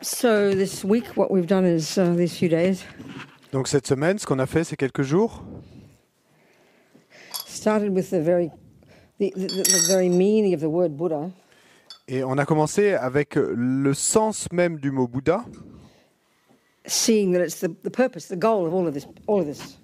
So this week, what we've done is these few days Donc cette semaine, ce qu'on a fait ces quelques jours, started with the very meaning of the word Buddha, et on a commencé avec le sens même du mot Bouddha, seeing that it's the purpose, the goal of all of this.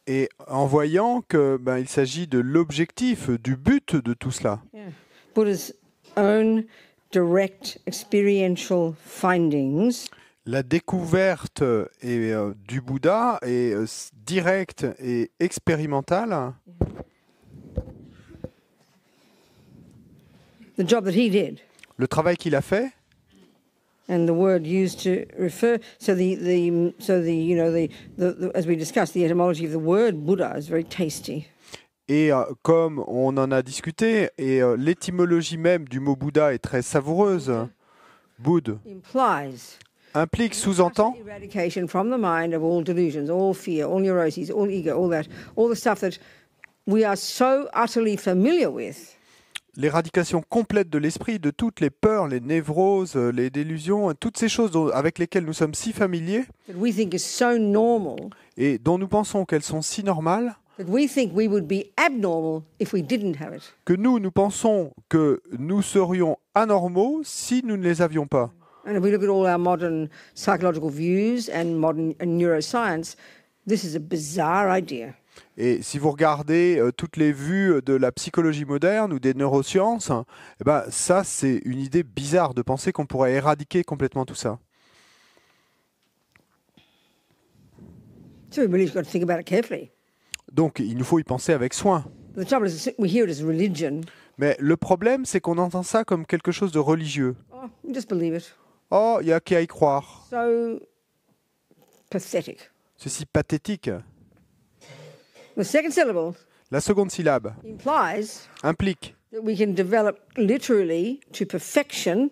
et en voyant que il s'agit de l'objectif, du but de tout cela. Yeah. Buddha's own direct experiential findings La découverte du Bouddha est directe et expérimentale. the job that he did, Le travail qu'il a fait, and the word used to refer. So as we discussed, the etymology of the word Buddha is very tasty. et comme on en a discuté, et l'étymologie même du mot Bouddha est très savoureuse, Bouddha Implies implique, sous-entend, eradication from the mind of all delusions, all fear, all neuroses, all ego, all the stuff that we are so utterly familiar with. l'éradication complète de l'esprit, de toutes les peurs, les névroses, les délusions, toutes ces choses avec lesquelles nous sommes si familiers That we think is so normal et dont nous pensons qu'elles sont si normales, that we think we would be abnormal if we didn't have it. que nous pensons que nous serions anormaux si nous ne les avions pas. And if we look at all our modern psychological views and modern neuroscience, this is a bizarre idea. Et si vous regardez toutes les vues de la psychologie moderne ou des neurosciences, ça c'est une idée bizarre de penser qu'on pourrait éradiquer complètement tout ça. So we really got to think about it carefully. Donc il nous faut y penser avec soin. The trouble is we hear it as religion. Mais le problème, c'est qu'on entend ça comme quelque chose de religieux. Oh, we just believe it. Oh, il n'y a qu'à y croire. So pathetic. C'est si pathétique. The second syllable La seconde syllabe implies implique that we can develop literally to perfection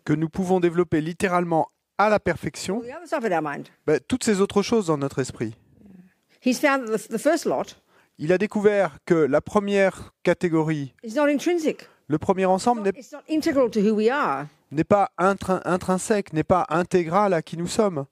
que nous pouvons développer littéralement à la perfection all the other stuff in our mind. toutes ces autres choses dans notre esprit. He's found that the first lot Il a découvert que la première catégorie, is not intrinsic. le premier ensemble It's not integral to who we are. n'est pas intrinsèque, n'est pas intégral à qui nous sommes.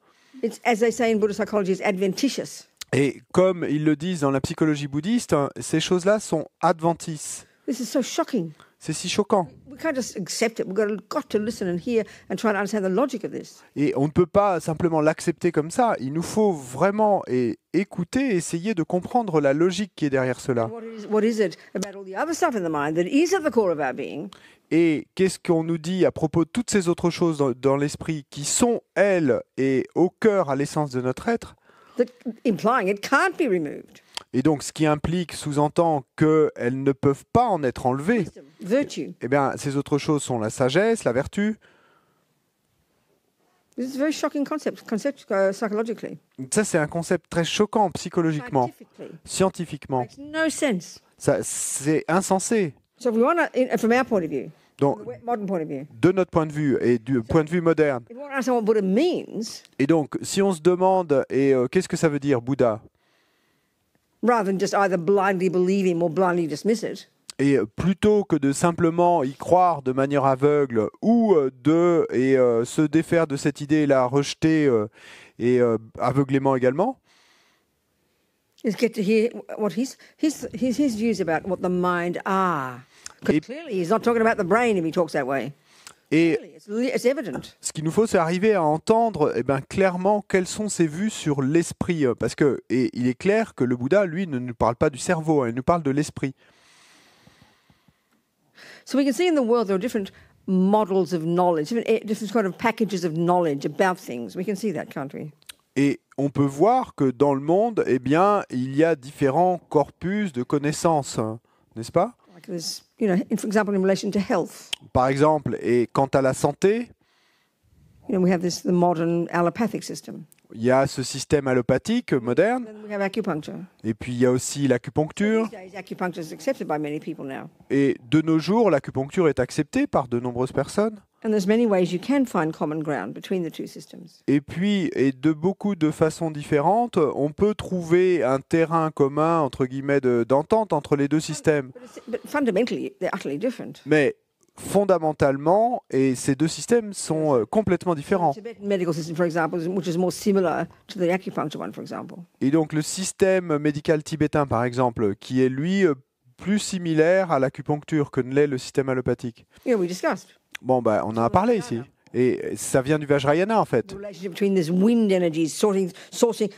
It's, as they say in Buddhist psychology, it's adventitious. Et comme ils le disent dans la psychologie bouddhiste, ces choses-là sont adventices. This is so shocking. C'est si choquant. We can't just accept it. We've got to listen and hear and try to understand the logic of this. Et on ne peut pas simplement l'accepter comme ça. Il nous faut vraiment écouter, essayer de comprendre la logique qui est derrière cela. What is it about all the other stuff in the mind that is at the core of our being? Et qu'est-ce qu'on nous dit à propos de toutes ces autres choses dans l'esprit qui sont, elles, et au cœur, à l'essence de notre être, That implying it can't be removed. et donc ce qui implique, sous-entend qu'elles ne peuvent pas en être enlevées. Wisdom, virtue. Eh bien, ces autres choses sont la sagesse, la vertu. This is a very shocking concept psychologically. Ça, c'est un concept très choquant psychologiquement, Scientifically. scientifiquement. Makes no sense. C'est insensé. So if we want to, from our point of view, Donc, the modern point of view, de notre point de vue et du point de vue moderne. if we want to understand what Buddha means, Et donc, si on se demande, qu'est-ce que ça veut dire, Bouddha? rather than just either blindly believe him or blindly dismiss it, Et plutôt que de simplement y croire de manière aveugle ou se défaire de cette idée et la rejeter aveuglément également, is get to hear what his views about what the mind are. Because clearly he's not talking about the brain if he talks that way. et Clearly, it's evident. ce qu'il nous faut, c'est arriver à entendre clairement quelles sont ses vues sur l'esprit. Parce que, et il est clair que le Bouddha, lui, ne nous parle pas du cerveau, il nous parle de l'esprit. So we can see in the world there are different models of knowledge, different kind of packages of knowledge about things. We can see that, can't we? Et on peut voir que dans le monde, il y a différents corpus de connaissances, n'est-ce pas? Like there's, for example, in relation to health, Par exemple, et quant à la santé, we have the modern allopathic system. il y a ce système allopathique moderne, Then we have acupuncture. et puis il y a aussi l'acupuncture. These days, acupuncture is accepted by many people now. Et de nos jours, l'acupuncture est acceptée par de nombreuses personnes. And there's many ways you can find common ground between the two systems. Et puis, et de beaucoup de façons différentes, on peut trouver un terrain commun, entre guillemets, d'entente entre les deux systèmes. But fundamentally, they're utterly different. Mais fondamentalement, et ces deux systèmes sont complètement différents. The Tibetan medical system, for example, which is more similar to the acupuncture one, for example. Et donc le système médical tibétain, par exemple, qui est lui plus similaire à l'acupuncture que ne l'est le système allopathique. Yeah, we discussed. Bon, bah, on en a parlé ici. Et ça vient du Vajrayana, en fait. The relationship between these wind energies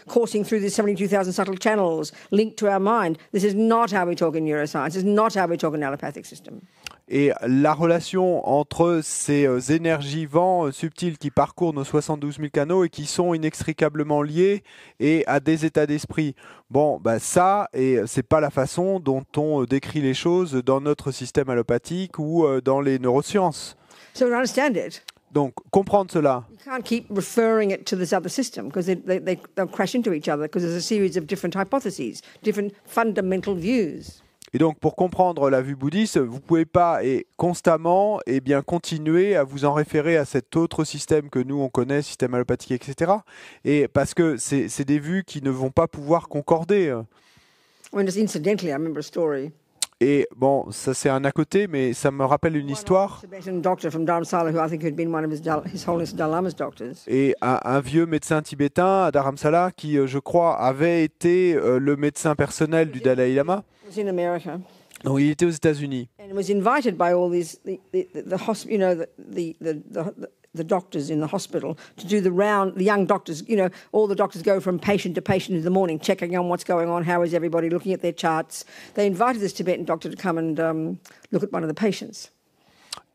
coursing through these 72,000 subtle channels linked to our mind. This is not how we talk in neuroscience. This is not how we talk in allopathic system. Et la relation entre ces énergies vents subtiles qui parcourent nos 72 000 canaux et qui sont inextricablement liés et à des états d'esprit. Bon, bah ça, et c'est pas la façon dont on décrit les choses dans notre système allopathique ou dans les neurosciences. So to understand it, Donc, comprendre cela. you can't keep referring it to this other system because they'll crash into each other because there's a series of different hypotheses, different fundamental views. Et donc, pour comprendre la vue bouddhiste, vous ne pouvez pas constamment continuer à vous en référer à cet autre système que nous, on connaît, système allopathique, etc. Et parce que c'est des vues qui ne vont pas pouvoir concorder. I mean, just incidentally, I remember a story. Et bon, ça c'est un à côté, mais ça me rappelle une histoire. Tibetan doctor from Dharamsala, who I think had been one of His Holiness Dalai Lama's doctors. Et un vieux médecin tibétain à Dharamsala qui, je crois, avait été le médecin personnel du Dalai Lama. Was in America. Donc, il était aux États-Unis. And was invited by all these the doctors in the hospital to do the round. The young doctors, all the doctors go from patient to patient in the morning, checking on what's going on, how is everybody, looking at their charts. They invited this Tibetan doctor to come and look at one of the patients.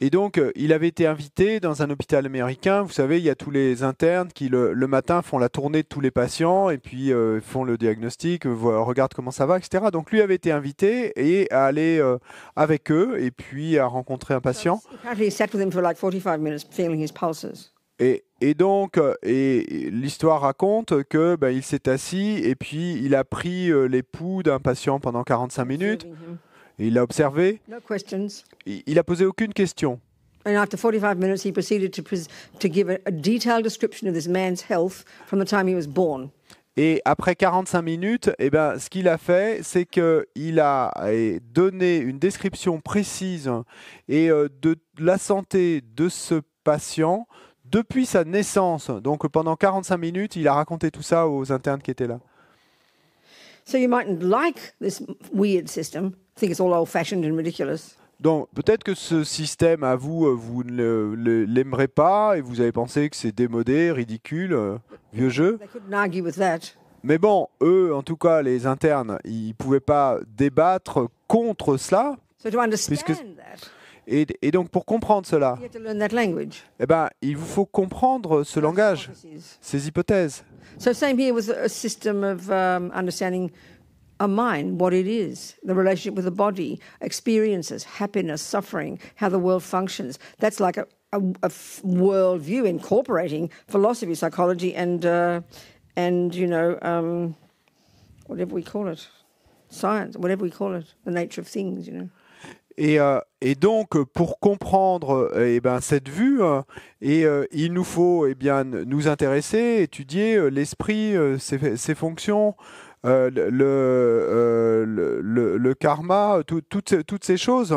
Et donc, il avait été invité dans un hôpital américain. Vous savez, il y a tous les internes qui, le matin, font la tournée de tous les patients et puis font le diagnostic, regardent comment ça va, etc. Donc, lui avait été invité et à aller avec eux et puis à rencontrer un patient. Apparently, he sat with him for like 45 minutes, feeling his pulses. Et donc, l'histoire raconte que il s'est assis et puis il a pris les pouls d'un patient pendant 45 minutes. Et il l'a observé. No questions. Il a posé aucune question. And after 45 minutes, he proceeded to give a detailed description of this man's health from the time he was born. Et après 45 minutes, ce qu'il a fait, c'est qu'il a donné une description précise de la santé de ce patient depuis sa naissance. Donc pendant 45 minutes, il a raconté tout ça aux internes qui étaient là. So you mightn't like this weird system, think it's all old-fashioned and ridiculous. Donc peut-être que ce système, à vous, vous ne l'aimerez pas et vous avez pensé que c'est démodé, ridicule, vieux jeu. They couldn't argue with that. Mais bon, eux, en tout cas, les internes, ils ne pouvaient pas débattre contre cela. So to understand Puisque- that, Et donc pour comprendre cela, you have to learn that language. il vous faut comprendre ce langage, Hypotheses. ces hypothèses. So same here with a system of understanding a mind, what it is, the relationship with the body, experiences, happiness, suffering, how the world functions. That's like a world view incorporating philosophy, psychology, and whatever we call it, science, whatever we call it, the nature of things, Et donc, pour comprendre cette vue, il nous faut nous intéresser, étudier l'esprit, ses fonctions, le karma, toutes ces choses,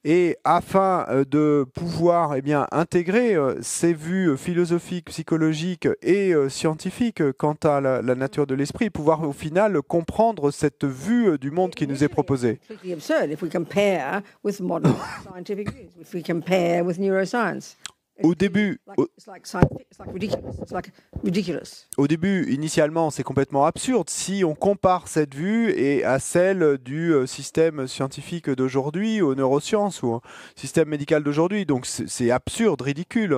et afin de pouvoir intégrer ces vues philosophiques, psychologiques et scientifiques quant à la nature de l'esprit, pouvoir au final comprendre cette vue du monde qui nous est proposée. completely absurd if we compare with modern scientific views, if we compare with neuroscience. Au début, It's like scientific, it's like ridiculous. It's like ridiculous. Au début, initialement, c'est complètement absurde si on compare cette vue à celle du système scientifique d'aujourd'hui, aux neurosciences ou au système médical d'aujourd'hui. Donc c'est absurde, ridicule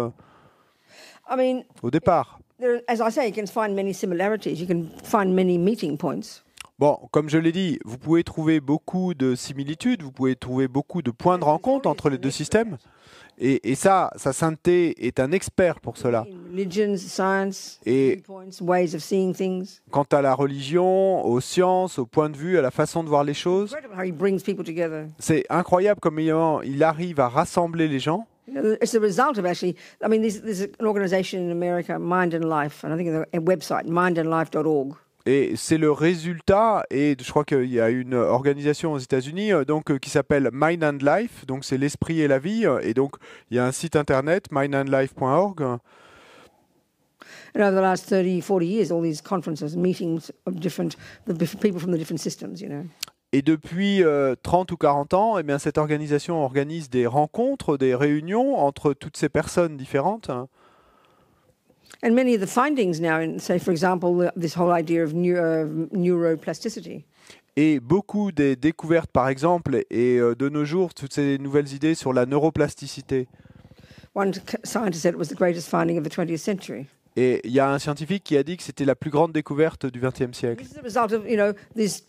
I mean, au départ. as I say, you can find many similarities. You can find many meeting points. Bon, comme je l'ai dit, vous pouvez trouver beaucoup de similitudes, vous pouvez trouver beaucoup de points de rencontre entre les deux systèmes. Et ça, sa sainteté est un expert pour cela. In religions, science, Et- viewpoints, ways of seeing things. Quant à la religion, aux sciences, au point de vue, à la façon de voir les choses, Incredible how he brings people together. c'est incroyable comme il arrive à rassembler les gens. It's the result of actually, I mean, there's an organization in America, Mind and Life, and I think a website, mindandlife.org. Et c'est le résultat, et je crois qu'il y a une organisation aux États-Unis qui s'appelle Mind and Life, donc c'est l'esprit et la vie, et donc il y a un site internet, mindandlife.org. And over the last 30, 40 years, all these conferences, meetings of different people from the different systems, you know. Et depuis 30 ou 40 ans, eh bien, cette organisation organise des rencontres, des réunions entre toutes ces personnes différentes. And many of the findings now, in, say, for example, this whole idea of neuroplasticity. Et beaucoup des découvertes, par exemple, et de nos jours, toutes ces nouvelles idées sur la neuroplasticité. One scientist said it was the greatest finding of the 20th century. Et il y a un scientifique qui a dit que c'était la plus grande découverte du XXe siècle. This is a result of, you know, these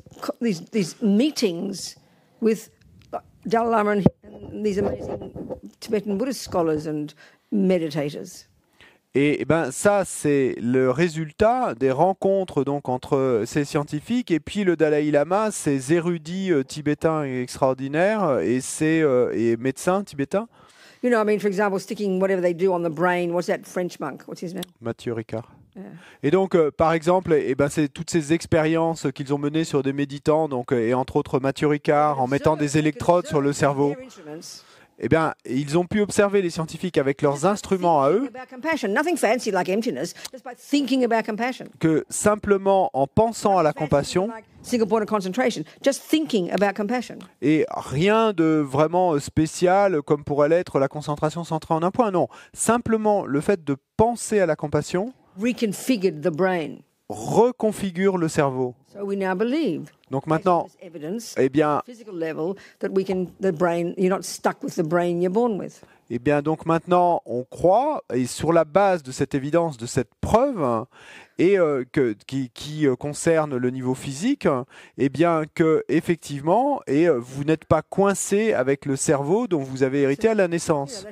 meetings with Dalai Lama and these amazing Tibetan Buddhist scholars and meditators. Et ben ça, c'est le résultat des rencontres donc entre ces scientifiques et puis le Dalai Lama, ces érudits tibétains extraordinaires et ces et médecins tibétains. You know, I mean, for example, sticking whatever they do on the brain. What's that French monk? What's his name? Mathieu Ricard. Yeah. Et donc, par exemple, eh ben, c'est toutes ces expériences qu'ils ont menées sur des méditants, donc, et entre autres Mathieu Ricard, en mettant des électrodes sur le cerveau. Eh bien, ils ont pu observer les scientifiques avec leurs instruments à eux que simplement en pensant à la compassion, et rien de vraiment spécial comme pourrait l'être la concentration centrée en un point, non. Simplement le fait de penser à la compassion reconfigure le cerveau. Donc maintenant, eh bien, donc maintenant, on croit, et sur la base de cette évidence, de cette preuve, et qui concerne le niveau physique, eh bien que effectivement, vous n'êtes pas coincé avec le cerveau dont vous avez hérité à la naissance.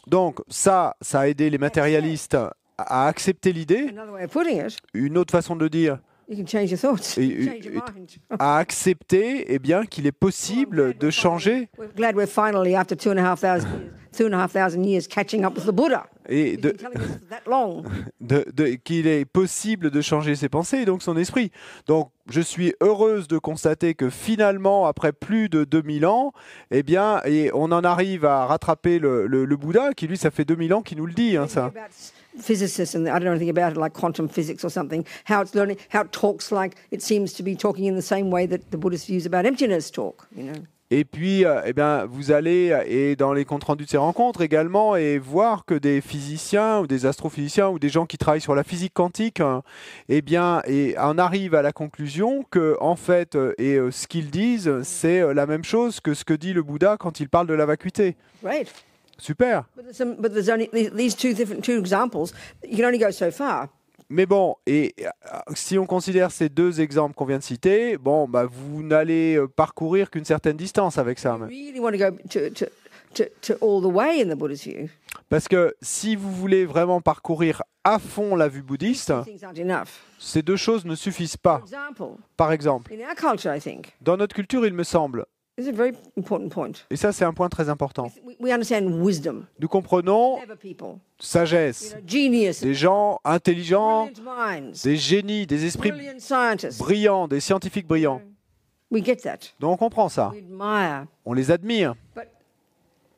Donc ça a aidé les matérialistes à accepter l'idée. Une autre façon de le dire, à accepter eh bien, qu'il est possible de changer. Et qu'il est possible de changer ses pensées et donc son esprit. Donc, je suis heureuse de constater que finalement, après plus de 2000 ans, eh bien, on en arrive à rattraper le Bouddha, qui lui, ça fait 2000 ans qu'il nous le dit, hein, ça. Physicists, and I don't know anything about it, like quantum physics or something, how it's learning, how it talks like it seems to be talking in the same way that the Buddhist views about emptiness talk, you know. Et puis, eh bien, vous allez, et dans les comptes rendus de ces rencontres également, et voir que des physiciens ou des astrophysiciens ou des gens qui travaillent sur la physique quantique, eh bien, en arrivent à la conclusion que, en fait, ce qu'ils disent, c'est la même chose que ce que dit le Bouddha quand il parle de la vacuité. Right. Super. But there's only these two examples. You can only go so far. Mais bon, et si on considère ces deux exemples qu'on vient de citer, bon, bah, vous n'allez parcourir qu'une certaine distance avec ça. Really want to go to all the way in the Buddhist view. Parce que si vous voulez vraiment parcourir à fond la vue bouddhiste, ces deux choses ne suffisent pas. Par exemple, in our culture, I think, dans notre culture, il me semble, this is a very important point. et ça c'est un point très important, We understand wisdom, nous comprenons clever people, sagesse, genius, des gens intelligents, brilliant minds, des génies, des esprits brilliant scientists. brillants, des scientifiques brillants. We get that. Donc on comprend ça, We admire. on les admire. But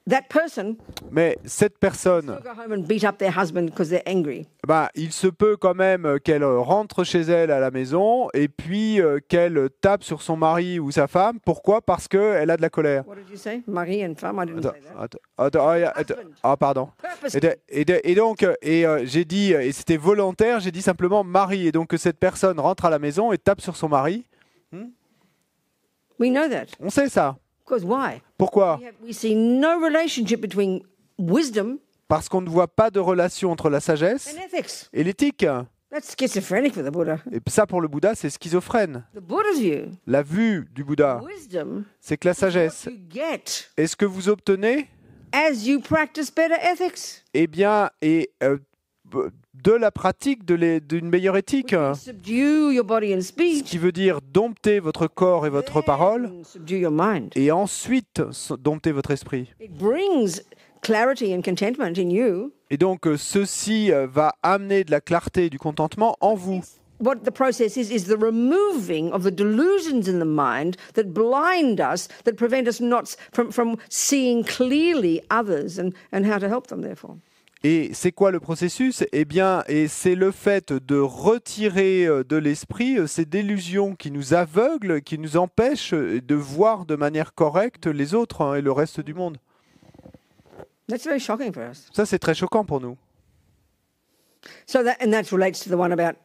that person Mais cette personne, will go home and beat up their husband because they're angry. bah, il se peut quand même qu'elle rentre chez elle à la maison et puis qu'elle tape sur son mari ou sa femme. Pourquoi? Parce qu'elle a de la colère. What did you say? Mari and femme? I didn't say that. Ah, pardon. Purposely. Et donc, j'ai dit, et c'était volontaire, j'ai dit simplement mari. Et donc que cette personne rentre à la maison et tape sur son mari. We know that. On sait ça. Because why? Pourquoi? We see no relationship between wisdom Parce qu'on ne voit pas de relation entre la sagesse and ethics. et l'éthique. That's schizophrenic for the Buddha. Et ça, pour le Bouddha, c'est schizophrène. The Buddha's view, La vue du Bouddha, wisdom, c'est que la sagesse you get est ce que vous obtenez, as you practice better ethics. eh bien, de la pratique d'une meilleure éthique. Subdue your body and Ce speech. qui veut dire dompter votre corps et votre parole, Then subdue your mind. et ensuite dompter votre esprit. It brings clarity and contentment in you. Et donc, ceci va amener de la clarté et du contentement en vous. what the process is the removing of the delusions in the mind that blind us, that prevent us not from seeing clearly others and how to help them, therefore. Et c'est quoi le processus? Eh bien, et c'est le fait de retirer de l'esprit ces délusions qui nous aveuglent, qui nous empêchent de voir de manière correcte les autres et le reste du monde. That's very shocking for us. Ça, c'est très choquant pour nous. So that relates to the one about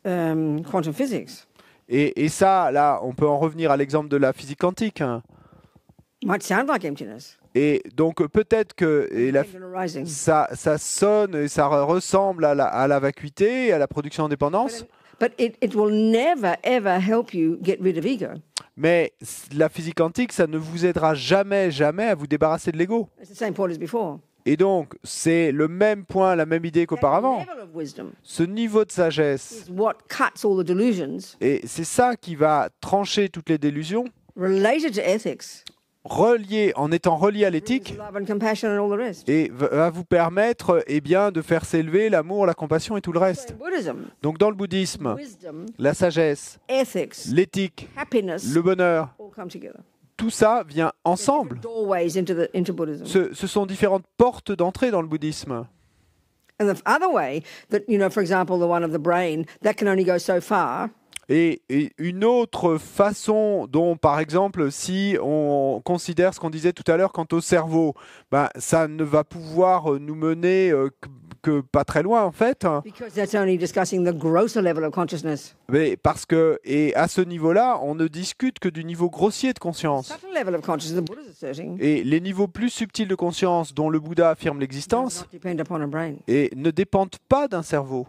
quantum physics. Et ça, là, on peut en revenir à l'exemple de la physique quantique. Might sound like emptiness. Et donc peut-être que ça sonne et ça ressemble à la vacuité, à la production en dépendance. But it will never ever help you get rid of ego. Mais la physique quantique, ça ne vous aidera jamais, jamais à vous débarrasser de l'ego. It's the same point as before. Et donc, c'est le même point, la même idée qu'auparavant. Ce niveau de sagesse, et c'est ça qui va trancher toutes les délusions, relié, en étant relié à l'éthique, et va vous permettre de faire s'élever l'amour, la compassion et tout le reste. Donc dans le bouddhisme, la sagesse, l'éthique, le bonheur, tout ça vient ensemble. Ce sont différentes portes d'entrée dans le bouddhisme. And the other way that, for example, the one of the brain, that can only go so far. Et une autre façon dont, par exemple, si on considère ce qu'on disait tout à l'heure quant au cerveau, ça ne va pouvoir nous mener que pas très loin, en fait. Mais parce que, et à ce niveau-là, on ne discute que du niveau grossier de conscience. Et les niveaux plus subtils de conscience dont le Bouddha affirme l'existence et ne dépendent pas d'un cerveau.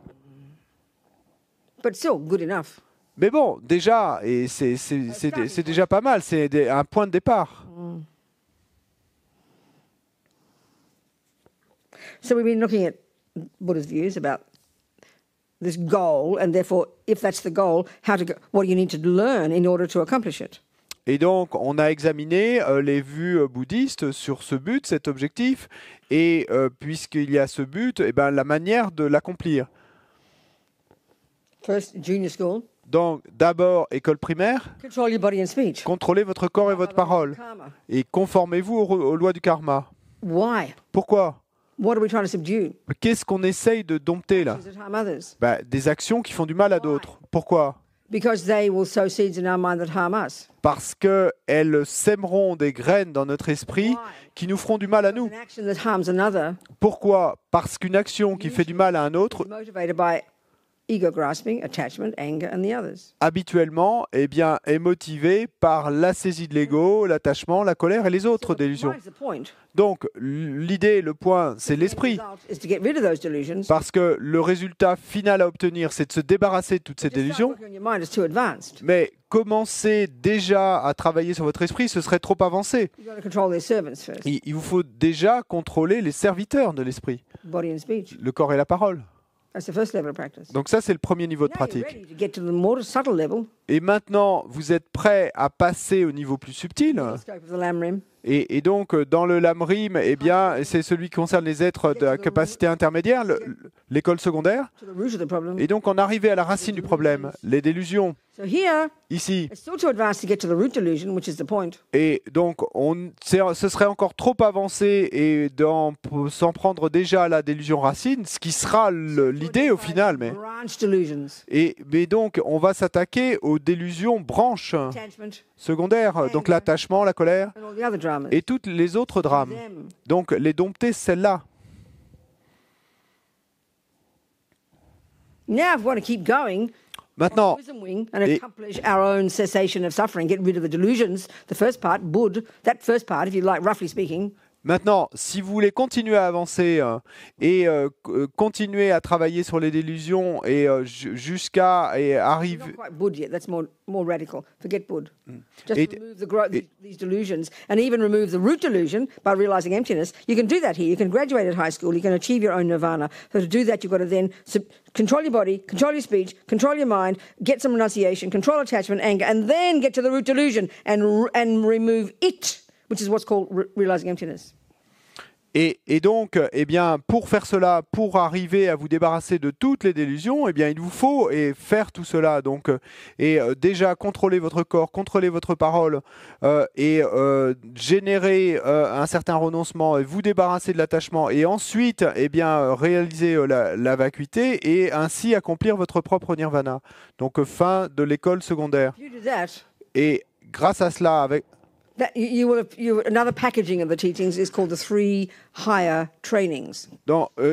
But still, good enough. Mais bon, déjà, et c'est déjà pas mal, c'est un point de départ. So we've been looking at Buddha's views about this goal, and therefore, if that's the goal, what do you need to learn in order to accomplish it? Et donc, on a examiné les vues bouddhistes sur ce but, cet objectif, et puisqu'il y a ce but, la manière de l'accomplir. First, junior school. Donc, d'abord, école primaire, contrôlez votre corps et votre parole, et conformez-vous aux lois du karma. Why? Pourquoi? What are we trying to subdue? Qu'est-ce qu'on essaye de dompter là? Des actions qui font du mal à d'autres. Pourquoi? Because they will sow seeds in our mind that harm us. Parce qu'elles sèmeront des graines dans notre esprit qui nous feront du mal à nous. Pourquoi? Parce qu'une action qui fait du mal à un autre ego grasping, attachment, anger, and the others. Habituellement, est motivé par la saisie de l'ego, l'attachement, la colère et les autres délusions. Donc, l'idée, le point, c'est l'esprit. Parce que le résultat final à obtenir, c'est de se débarrasser de toutes ces délusions. Mais commencer déjà à travailler sur votre esprit, ce serait trop avancé. Il vous faut déjà contrôler les serviteurs de l'esprit, le corps et la parole. Donc ça, c'est le premier niveau de pratique. Et maintenant, vous êtes prêt à passer au niveau plus subtil. Et donc, dans le Lamrim, c'est celui qui concerne les êtres de capacité intermédiaire, l'école secondaire. Et donc, on arrive à la racine du problème, les délusions. Ici. Et donc, ce serait encore trop avancé et s'en prendre déjà à la délusion racine, ce qui sera l'idée au final. Mais donc, on va s'attaquer aux délusions branches secondaires, donc l'attachement, la colère et tous les autres drames. Donc, les dompter, celles-là. Maintenant, maintenant, si vous voulez continuer à avancer et continuer à travailler sur les délusions et jusqu'à arriver... More radical. Forget Buddha. Just remove these delusions and even remove the root delusion by realizing emptiness. You can do that here. You can graduate at high school. You can achieve your own nirvana. So to do that, you've got to then control your body, control your speech, control your mind, get some renunciation, control attachment, anger, and then get to the root delusion and remove it, which is what's called realizing emptiness. Et donc, eh bien, pour faire cela, pour arriver à vous débarrasser de toutes les délusions, eh bien, il vous faut faire tout cela. Donc, déjà contrôler votre corps, contrôler votre parole générer un certain renoncement, et vous débarrasser de l'attachement, et ensuite, eh bien, réaliser la vacuité et ainsi accomplir votre propre nirvana. Donc, fin de l'école secondaire. If you do that, Et grâce à cela, avec another packaging of the teachings is called the 3 higher trainings.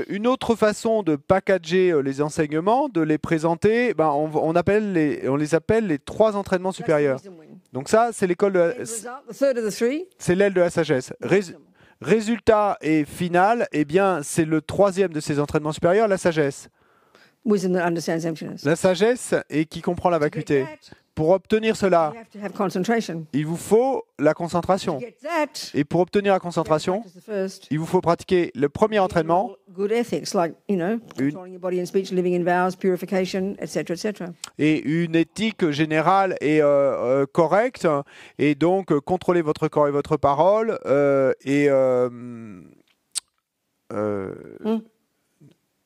Une autre façon de packager les enseignements, de les présenter, on les appelle les 3 entraînements supérieurs. Donc ça, c'est l'école c'est l'aile de la sagesse. Résultat et final, eh bien, c'est le 3e de ces entraînements supérieurs, la sagesse. Wisdom that understands emptiness. La sagesse et qui comprend la vacuité. Pour obtenir cela, You have to have concentration. il vous faut la concentration. To get that, Et pour obtenir la you have to concentration, practice the first. il vous faut pratiquer le premier entraînement, Good ethics, like, controlling your body and speech, living in vows, purification, etc., etc. et une éthique générale et correcte, et donc contrôler votre corps et votre parole,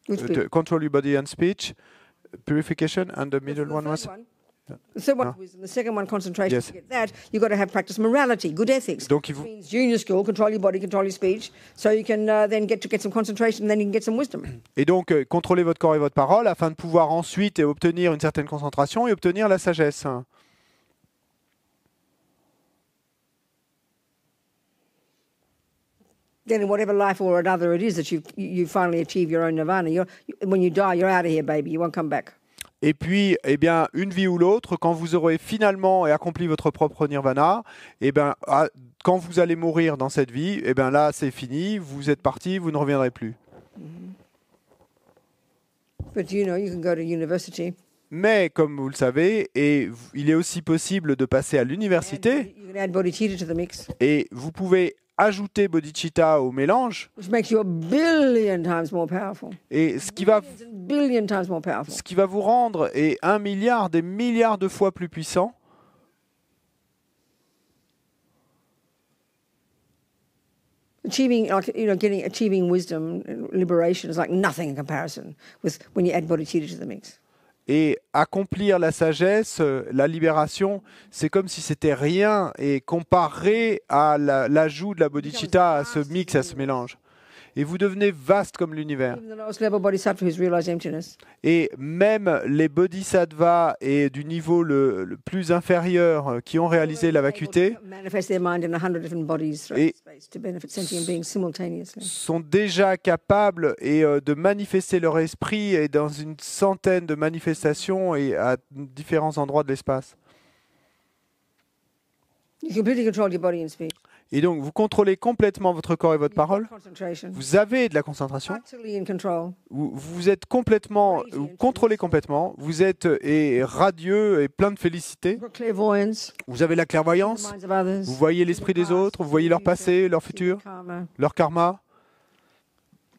Which bit? control your body and speech, purification, and the middle one was... The third one is wisdom. The second one, concentration. Yes. To get that, you've got to have practice morality, good ethics. Donc, Which means junior school, control your body, control your speech, so you can then get some concentration, and then you can get some wisdom. Et donc, contrôler votre corps et votre parole afin de pouvoir ensuite obtenir une certaine concentration et obtenir la sagesse. Then in whatever life or another it is that you finally achieve your own nirvana, when you die, you're out of here, baby. You won't come back. Et puis, eh bien, une vie ou l'autre, quand vous aurez finalement accompli votre propre nirvana, eh bien, quand vous allez mourir dans cette vie, eh bien là, c'est fini, vous êtes parti, vous ne reviendrez plus. But you can go to university. Mais, comme vous le savez, il est aussi possible de passer à l'université, You can add bodhicitta to the mix, et vous pouvez ajouter bodhicitta au mélange, which makes you a billion times more powerful. et ce qui va Billion times more powerful. vous rendre 1 milliard, des milliards de fois plus puissant. Achieving wisdom, liberation is like nothing in comparison with when you add bodhicitta to the mix. Et accomplir la sagesse, la libération, c'est comme si c'était rien, et comparé à l'ajout de la bodhicitta, à ce mix, à ce mélange. Et vous devenez vaste comme l'univers. Even the lowest level bodhisattva who's realized emptiness. Et même les bodhisattvas et du niveau le plus inférieur qui ont réalisé la vacuité Manifest their mind in 100 different bodies throughout Et- space to benefit sentient beings simultaneously. sont déjà capables de manifester leur esprit et dans une centaine de manifestations et à différents endroits de l'espace. You completely control your body and speech. Et donc, vous contrôlez complètement votre corps et votre parole. Concentration. Vous avez de la concentration. Utterly in control. Vous êtes complètement, vous contrôlez complètement. Vous êtes radieux et plein de félicité. You've got clairvoyance. Vous avez la The clairvoyance. minds of others. Vous voyez l'esprit des autres. Vous voyez leur passé, leur futur, Karma. leur karma.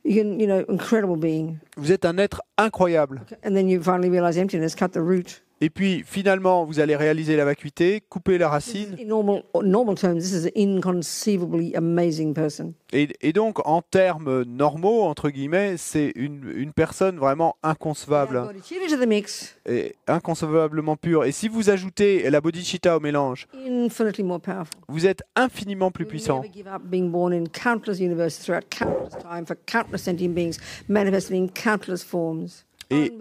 Incredible being. Vous êtes un être incroyable. And then you finally realize emptiness, cut the root. Et puis, finalement, vous allez réaliser la vacuité, couper la racine. In normal terms, this is an inconceivably amazing person. Et donc, en termes normaux, entre guillemets, c'est une personne vraiment Add inconcevable. bodhicitta to the mix, Et inconcevablement pure. Et si vous ajoutez la bodhicitta au mélange, infinitely more powerful. vous êtes infiniment plus You'll puissant. never give up being born in countless universes throughout countless time for countless sentient beings manifested in countless forms. Et-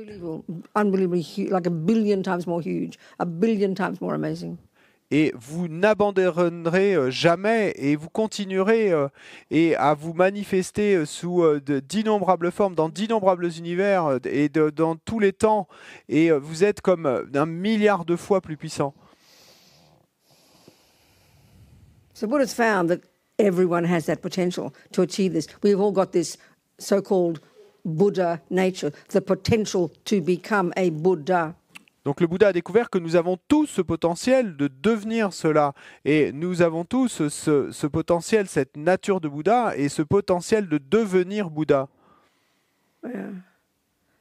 Unbelievably huge, like a billion times more huge, a billion times more amazing. Et vous n'abandonnerez jamais et vous continuerez à vous manifester sous d'innombrables formes, dans d'innombrables univers dans tous les temps. Et vous êtes comme 1 milliard de fois plus puissant. So Buddha's found that everyone has that potential to achieve this. We've all got this so-called Buddha nature, the potential to become a Buddha. Donc le Bouddha a découvert que nous avons tous ce potentiel de devenir cela. Et nous avons tous ce potentiel, cette nature de Bouddha et ce potentiel de devenir Bouddha. Yeah.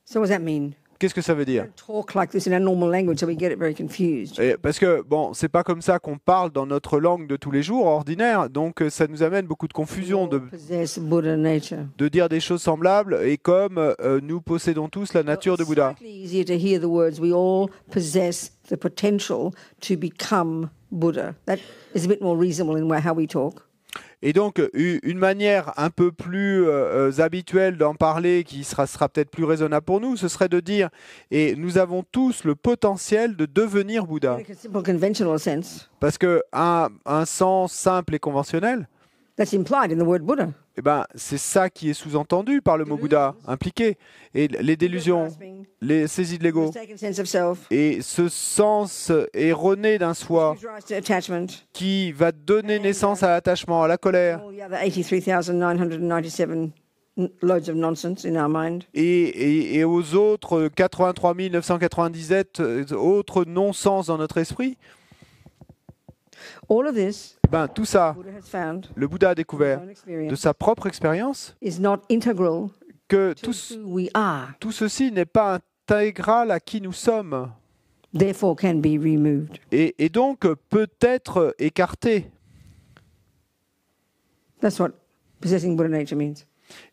So what does that mean? Qu'est-ce que ça veut dire? Talk like this in our normal language, so we get it very confused. Parce que, bon, c'est pas comme ça qu'on parle dans notre langue de tous les jours, ordinaire, donc ça nous amène beaucoup de confusion Possess Buddha nature. de dire des choses semblables, et comme nous possédons tous la nature de Bouddha. It's slightly easier to hear the words, we all possess the potential to become Buddha. That is a bit more reasonable in how we talk. Et donc, une manière un peu plus habituelle d'en parler, qui sera peut-être plus raisonnable pour nous, ce serait de dire, et nous avons tous le potentiel de devenir Bouddha. In a simple conventional sense, Parce que un sens simple et conventionnel, that's implied in the word Buddha. eh ben, c'est ça qui est sous-entendu par le mot Bouddha, impliqué. Et les délusions, les saisies de l'ego, Mistaken sense of self, et ce sens erroné d'un soi gives rise to attachment, qui va donner naissance à l'attachement, à la colère, all the other 83,997 loads of nonsense in our mind. et aux autres 83 997 autres non-sens dans notre esprit, All of this, ben, tout ça, Buddha has found, le Bouddha a in découvert his own de experience, sa propre expérience is not integral que to who we are, tout ceci n'est pas intégral à qui nous sommes, therefore can be removed. et donc peut être écarté. That's what possessing Buddha nature means.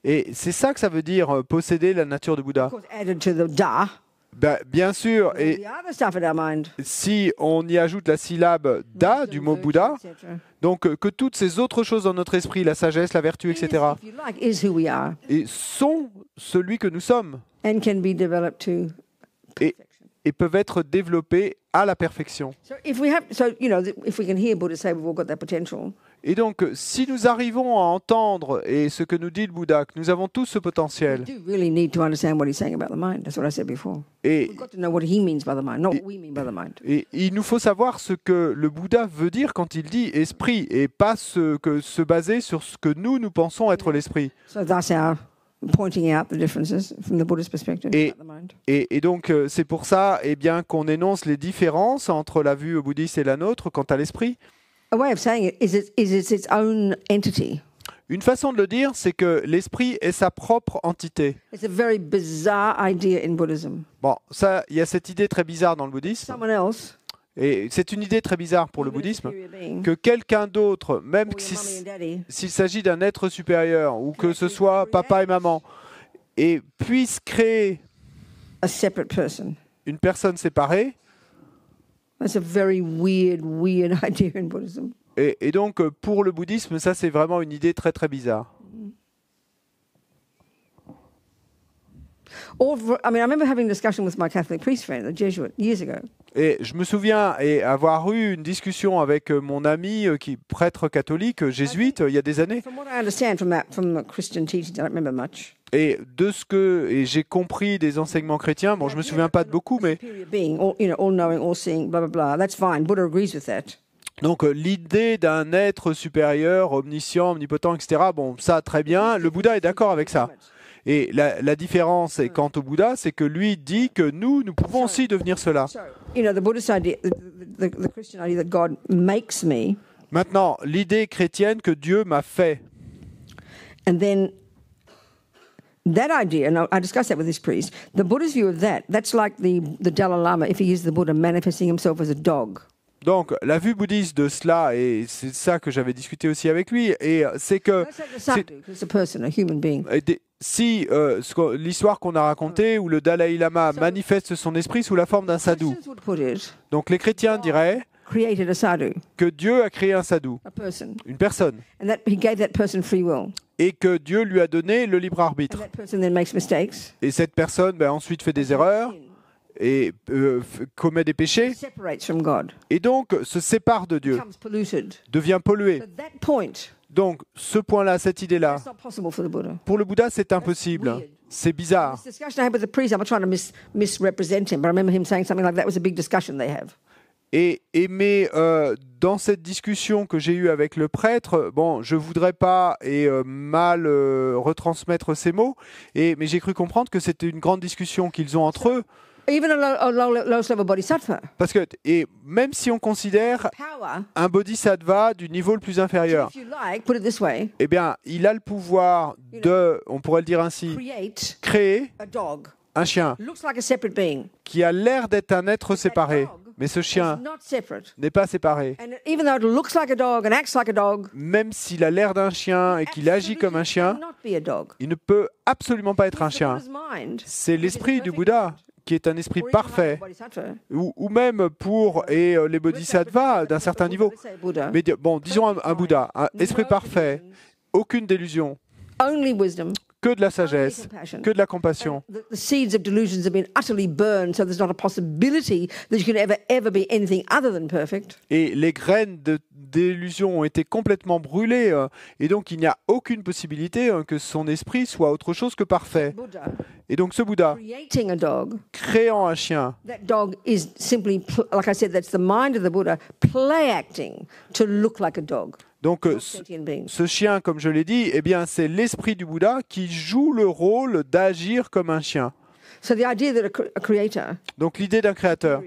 Et c'est ça que ça veut dire, posséder la nature de Bouddha. Of course, added to the da, Ben, bien sûr, all et the other stuff in our mind. si on y ajoute la syllabe da du mot Bouddha, etc. donc que toutes ces autres choses dans notre esprit, la sagesse, la vertu, etc., If you like, is who we are et sont celui que nous sommes and can be developed to et, perfection. et peuvent être développés à la perfection. So if we have, so you know, if we can hear Buddha say we've all got that potential, Et donc, si nous arrivons à entendre, et ce que nous dit le Bouddha, que nous avons tous ce we potentiel, do really need to understand what he's saying about the mind. That's what I said before. et, We've got to know what he means by the mind, not what we mean by the mind. et il nous faut savoir ce que le Bouddha veut dire quand il dit esprit, et pas se baser sur ce que nous pensons être l'esprit. So that's our pointing out the differences from the Buddhist perspective Et- about the mind. Et donc, c'est pour ça bien, qu'on énonce les différences entre la vue bouddhiste et la nôtre quant à l'esprit. A way of saying it is it's its own entity. Une façon de le dire, c'est que l'esprit est sa propre entité. It's a very bizarre idea in Buddhism. Bon, ça, il y a cette idée très bizarre dans le bouddhisme, Someone else, et c'est une idée très bizarre pour le even a bouddhisme, superior being, que quelqu'un d'autre, même or your si, mummy and daddy, s'il s'agit d'un être supérieur, ou que ce soit papa et maman, et puisse créer a separate person. une personne séparée, That's a very weird idea in Buddhism. et donc pour le bouddhisme, ça c'est vraiment une idée très très bizarre. I remember having a discussion with my Catholic priest friend, a Jesuit, years ago. Et je me souviens avoir eu une discussion avec mon ami qui est prêtre catholique, jésuite, il y a des années. From what I understand from the Christian teachings, I don't remember much. Et de ce que j'ai compris des enseignements chrétiens, bon, je me souviens pas de beaucoup, mais Superior being, all knowing, all seeing, blah blah blah. That's fine. Buddha agrees with that. donc l'idée d'un être supérieur, omniscient, omnipotent, etc. Bon, ça très bien. Le Bouddha est d'accord avec ça. Et la différence quant au Bouddha, c'est que lui dit que nous pouvons aussi devenir cela. So, the Buddhist idea, the Christian idea that God makes me, Maintenant, l'idée chrétienne que Dieu m'a fait. and then that idea, and I discussed that with this priest. The Buddha's view of that's like the Dalai Lama, if he is the Buddha, manifesting himself as a dog. Donc, la vue bouddhiste de cela, et c'est ça que j'avais discuté aussi avec lui, et c'est que Let's take the sadhu, 'cause it's a person, a human being. si l'histoire qu'on a racontée où le Dalai Lama manifeste son esprit sous la forme d'un sadhu, Christians would put it, donc les chrétiens diraient created a sadhu, que Dieu a créé un sadhu, a person, une personne, and that he gave that person free will. et que Dieu lui a donné le libre And arbitre. that person then makes mistakes, Et cette personne ensuite fait des erreurs et commet des péchés, separates from God, et donc se sépare de Dieu, becomes polluted. devient pollué. At that point, Donc ce point-là, cette idée-là, it's not possible for the Buddha. pour le Bouddha, c'est impossible. weird. C'est bizarre. This discussion I had with the priest, I'm not trying to misrepresent him, but I remember him saying something like that was a big discussion they have. Mais dans cette discussion que j'ai eue avec le prêtre, bon, je voudrais pas mal retransmettre ces mots, mais j'ai cru comprendre que c'était une grande discussion qu'ils ont entre eux, Even a lowest level bodhisattva, parce que même si on considère power, un bodhisattva du niveau le plus inférieur, if you like, put it this way, eh bien, il a le pouvoir de, on pourrait le dire ainsi, create créer a dog. un chien looks like a separate being. qui a l'air d'être un être séparé, mais ce It's chien not separate. n'est pas séparé. And even though it looks like a dog and acts like a dog, Même s'il a l'air d'un chien et qu'il agit comme un chien, cannot be a dog. il ne peut absolument pas être un chien. The Buddha's mind, C'est l'esprit du perfect Bouddha qui est un esprit or even parfait, like the Bodhisattva. ou même pour les bodhisattvas d'un certain niveau. Let's say Buddha. Mais bon, disons un Bouddha, un esprit parfait, aucune délusion, Only wisdom, que de la only sagesse, compassion. que de la compassion. The seeds of delusions have been utterly burned, so there's not a possibility that you can ever be anything other than perfect. Et les graines de d'illusion ont été complètement brûlées, et donc il n'y a aucune possibilité que son esprit soit autre chose que parfait. Buddha Et donc ce Bouddha, creating a dog, créant un chien, that dog is simply, like I said, that's the mind of the Buddha, play acting to look like a dog. donc Not sentient beings. ce chien, comme je l'ai dit, eh bien c'est l'esprit du Bouddha qui joue le rôle d'agir comme un chien. So the idea that a creator, Donc l'idée d'un créateur,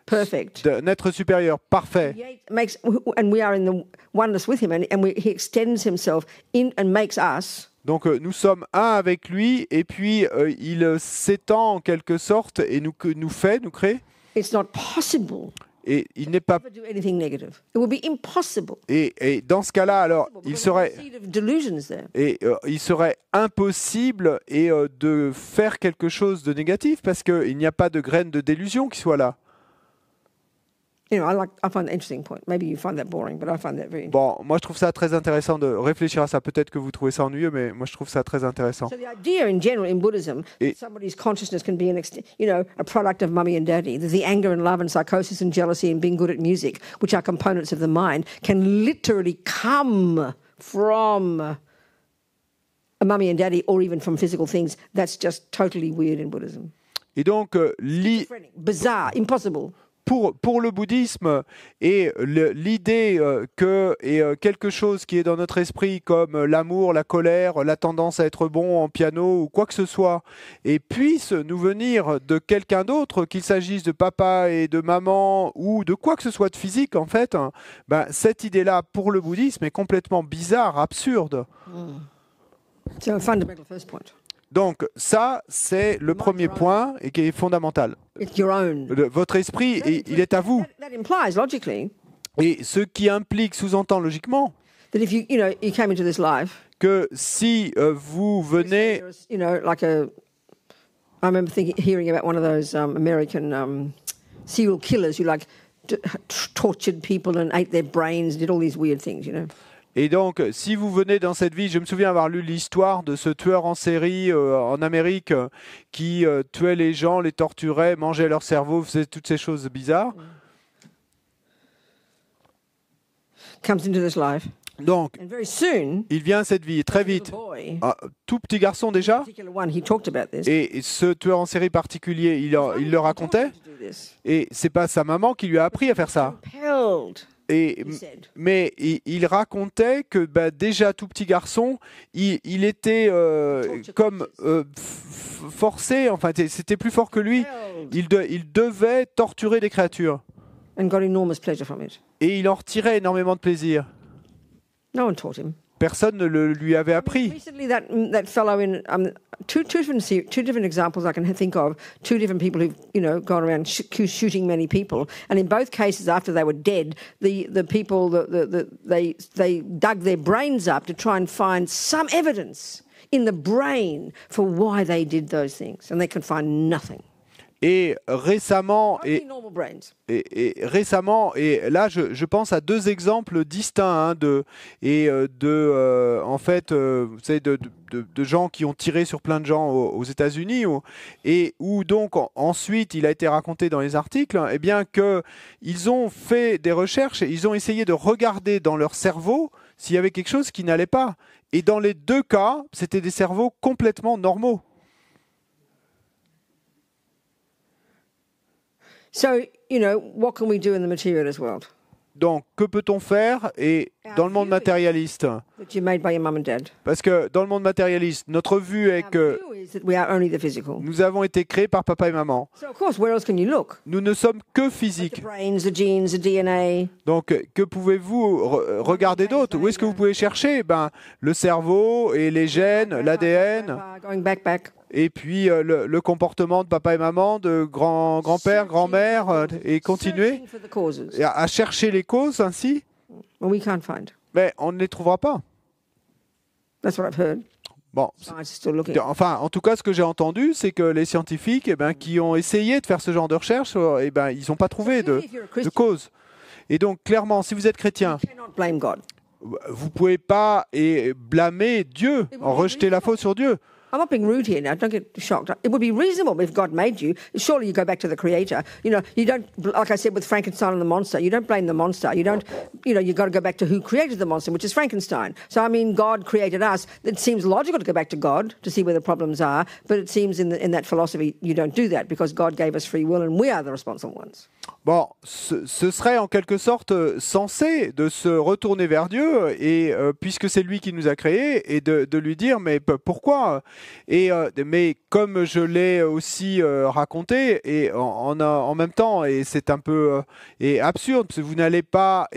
perfect, d'un être supérieur, parfait, makes, and we are in the oneness with him, and he extends himself in and makes us. donc nous sommes un avec lui, et puis il s'étend en quelque sorte et nous crée, It's not possible et il n'est pas... to do anything negative. It would be impossible. Et dans ce cas-là, alors, il Because there's serait... a seed of delusions there. Et il serait impossible de faire quelque chose de négatif parce qu'il n'y a pas de graine de délusion qui soit là. You know, I find that interesting point. Maybe you find that boring, but I find that very interesting. Bon, moi je trouve ça très intéressant de réfléchir à ça. Peut-être que vous trouvez ça ennuyeux, mais moi je trouve ça très intéressant. So the idea in general in Buddhism that somebody's consciousness can be a product of mummy and daddy, that the anger and love and psychosis and jealousy and being good at music, which are components of the mind, can literally come from a mummy and daddy or even from physical things. That's just totally weird in Buddhism. Et donc, Bizarre, impossible. pour le bouddhisme, et l'idée que quelque chose qui est dans notre esprit comme l'amour, la colère, la tendance à être bon en piano ou quoi que ce soit, et puisse nous venir de quelqu'un d'autre, qu'il s'agisse de papa et de maman ou de quoi que ce soit de physique en fait, hein, ben, cette idée-là pour le bouddhisme est complètement bizarre, absurde. So fundamental first point. Donc ça, c'est le premier point et qui est fondamental. It's your own. Votre esprit, il est à vous. That implies logically Et ce qui implique, sous-entend logiquement, that if you came into this life, que si vous venez... like I remember hearing about one of those American serial killers who tortured people and ate their brains, did all these weird things, Et donc, si vous venez dans cette vie, je me souviens avoir lu l'histoire de ce tueur en série en Amérique qui tuait les gens, les torturait, mangeait leur cerveau, faisait toutes ces choses bizarres. Comes into this life. Donc, And very soon, il vient à cette vie, très vite. boy, Tout petit garçon déjà, particular one, he talked about this. et ce tueur en série particulier, il le racontait, et c'est pas sa maman qui lui a appris à faire ça. Compelled, Et, he said. mais il racontait que déjà tout petit garçon, il était comme forcé, enfin c'était plus fort que lui, il devait torturer des créatures. And got enormous pleasure from it. Et il en retirait énormément de plaisir. No one taught him. Personne ne le lui avait appris. Recently, that fellow in two different examples I can think of. Two different people who've gone around shooting many people, and in both cases, after they were dead, the people they dug their brains up to try and find some evidence in the brain for why they did those things, and they could find nothing. Et récemment, Only normal brains. et là je pense à deux exemples distincts en fait, vous savez, de gens qui ont tiré sur plein de gens aux États-Unis, et où donc ensuite il a été raconté dans les articles, eh bien que ils ont fait des recherches et ils ont essayé de regarder dans leur cerveau s'il y avait quelque chose qui n'allait pas. Et dans les deux cas, c'était des cerveaux complètement normaux. So, what can we do in the materialist world Donc, que peut-on faire dans le monde matérialiste? that you're made by your mum and dad? Parce que dans le monde matérialiste, notre vue est Our que view is that we are only the physical. nous avons été créés par papa et maman. So, of course, where else can you look? Nous ne sommes que The physiques. brains, the genes, the DNA. Donc, que pouvez-vous regarder d'autre? Où est-ce que vous pouvez chercher? Le cerveau et les gènes, l'ADN. Going back. et puis le comportement de papa et maman, de grand-père, grand-mère, et continuer Searching for the causes. et à chercher les causes ainsi, Well, we can't find. mais on ne les trouvera pas. That's what I've heard. Bon, Science is still looking. enfin, en tout cas, ce que j'ai entendu, c'est que les scientifiques, qui ont essayé de faire ce genre de recherche, ils n'ont pas trouvé Clearly, if you're a de Christian, cause. Et donc, clairement, si vous êtes chrétien, you cannot blame God. vous pouvez pas blâmer Dieu, en rejeter la faute sur Dieu. I'm not being rude here now. Don't get shocked. It would be reasonable if God made you. Surely you go back to the Creator. You know, you don't, like I said with Frankenstein and the monster, you don't blame the monster. You don't, you've got to go back to who created the monster, which is Frankenstein. So, I mean, God created us. It seems logical to go back to God to see where the problems are, but it seems in that philosophy you don't do that because God gave us free will and we are the responsible ones. Bon, ce serait en quelque sorte censé de se retourner vers Dieu, et puisque c'est lui qui nous a créés, et de lui dire mais pourquoi, mais comme je l'ai aussi raconté, et en même temps, et c'est un peu absurde, parce que vous n'allez pas,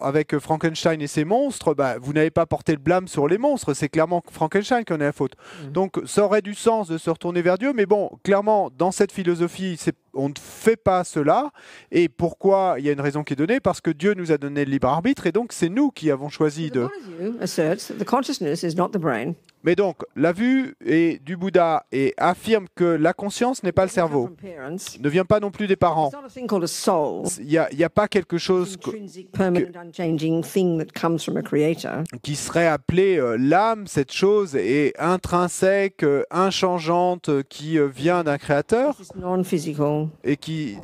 avec Frankenstein et ses monstres, vous n'allez pas porter le blâme sur les monstres, c'est clairement Frankenstein qui en a la faute. Donc ça aurait du sens de se retourner vers Dieu, mais bon, clairement, dans cette philosophie, on ne fait pas cela. Et pourquoi? Il y a une raison qui est donnée, parce que Dieu nous a donné le libre arbitre, et donc c'est nous qui avons choisi The de... Buddha view asserts that the consciousness is not the brain. Mais donc, la vue du Bouddha affirme que la conscience n'est pas le cerveau, From parents. ne vient pas non plus des parents. It's not a thing called a soul. Il n'y a pas quelque chose Intrinsic, permanent, unchanging thing that comes from a creator. qui serait appelé l'âme, cette chose est intrinsèque, inchangeante, qui vient d'un créateur, It's non-physical. et qui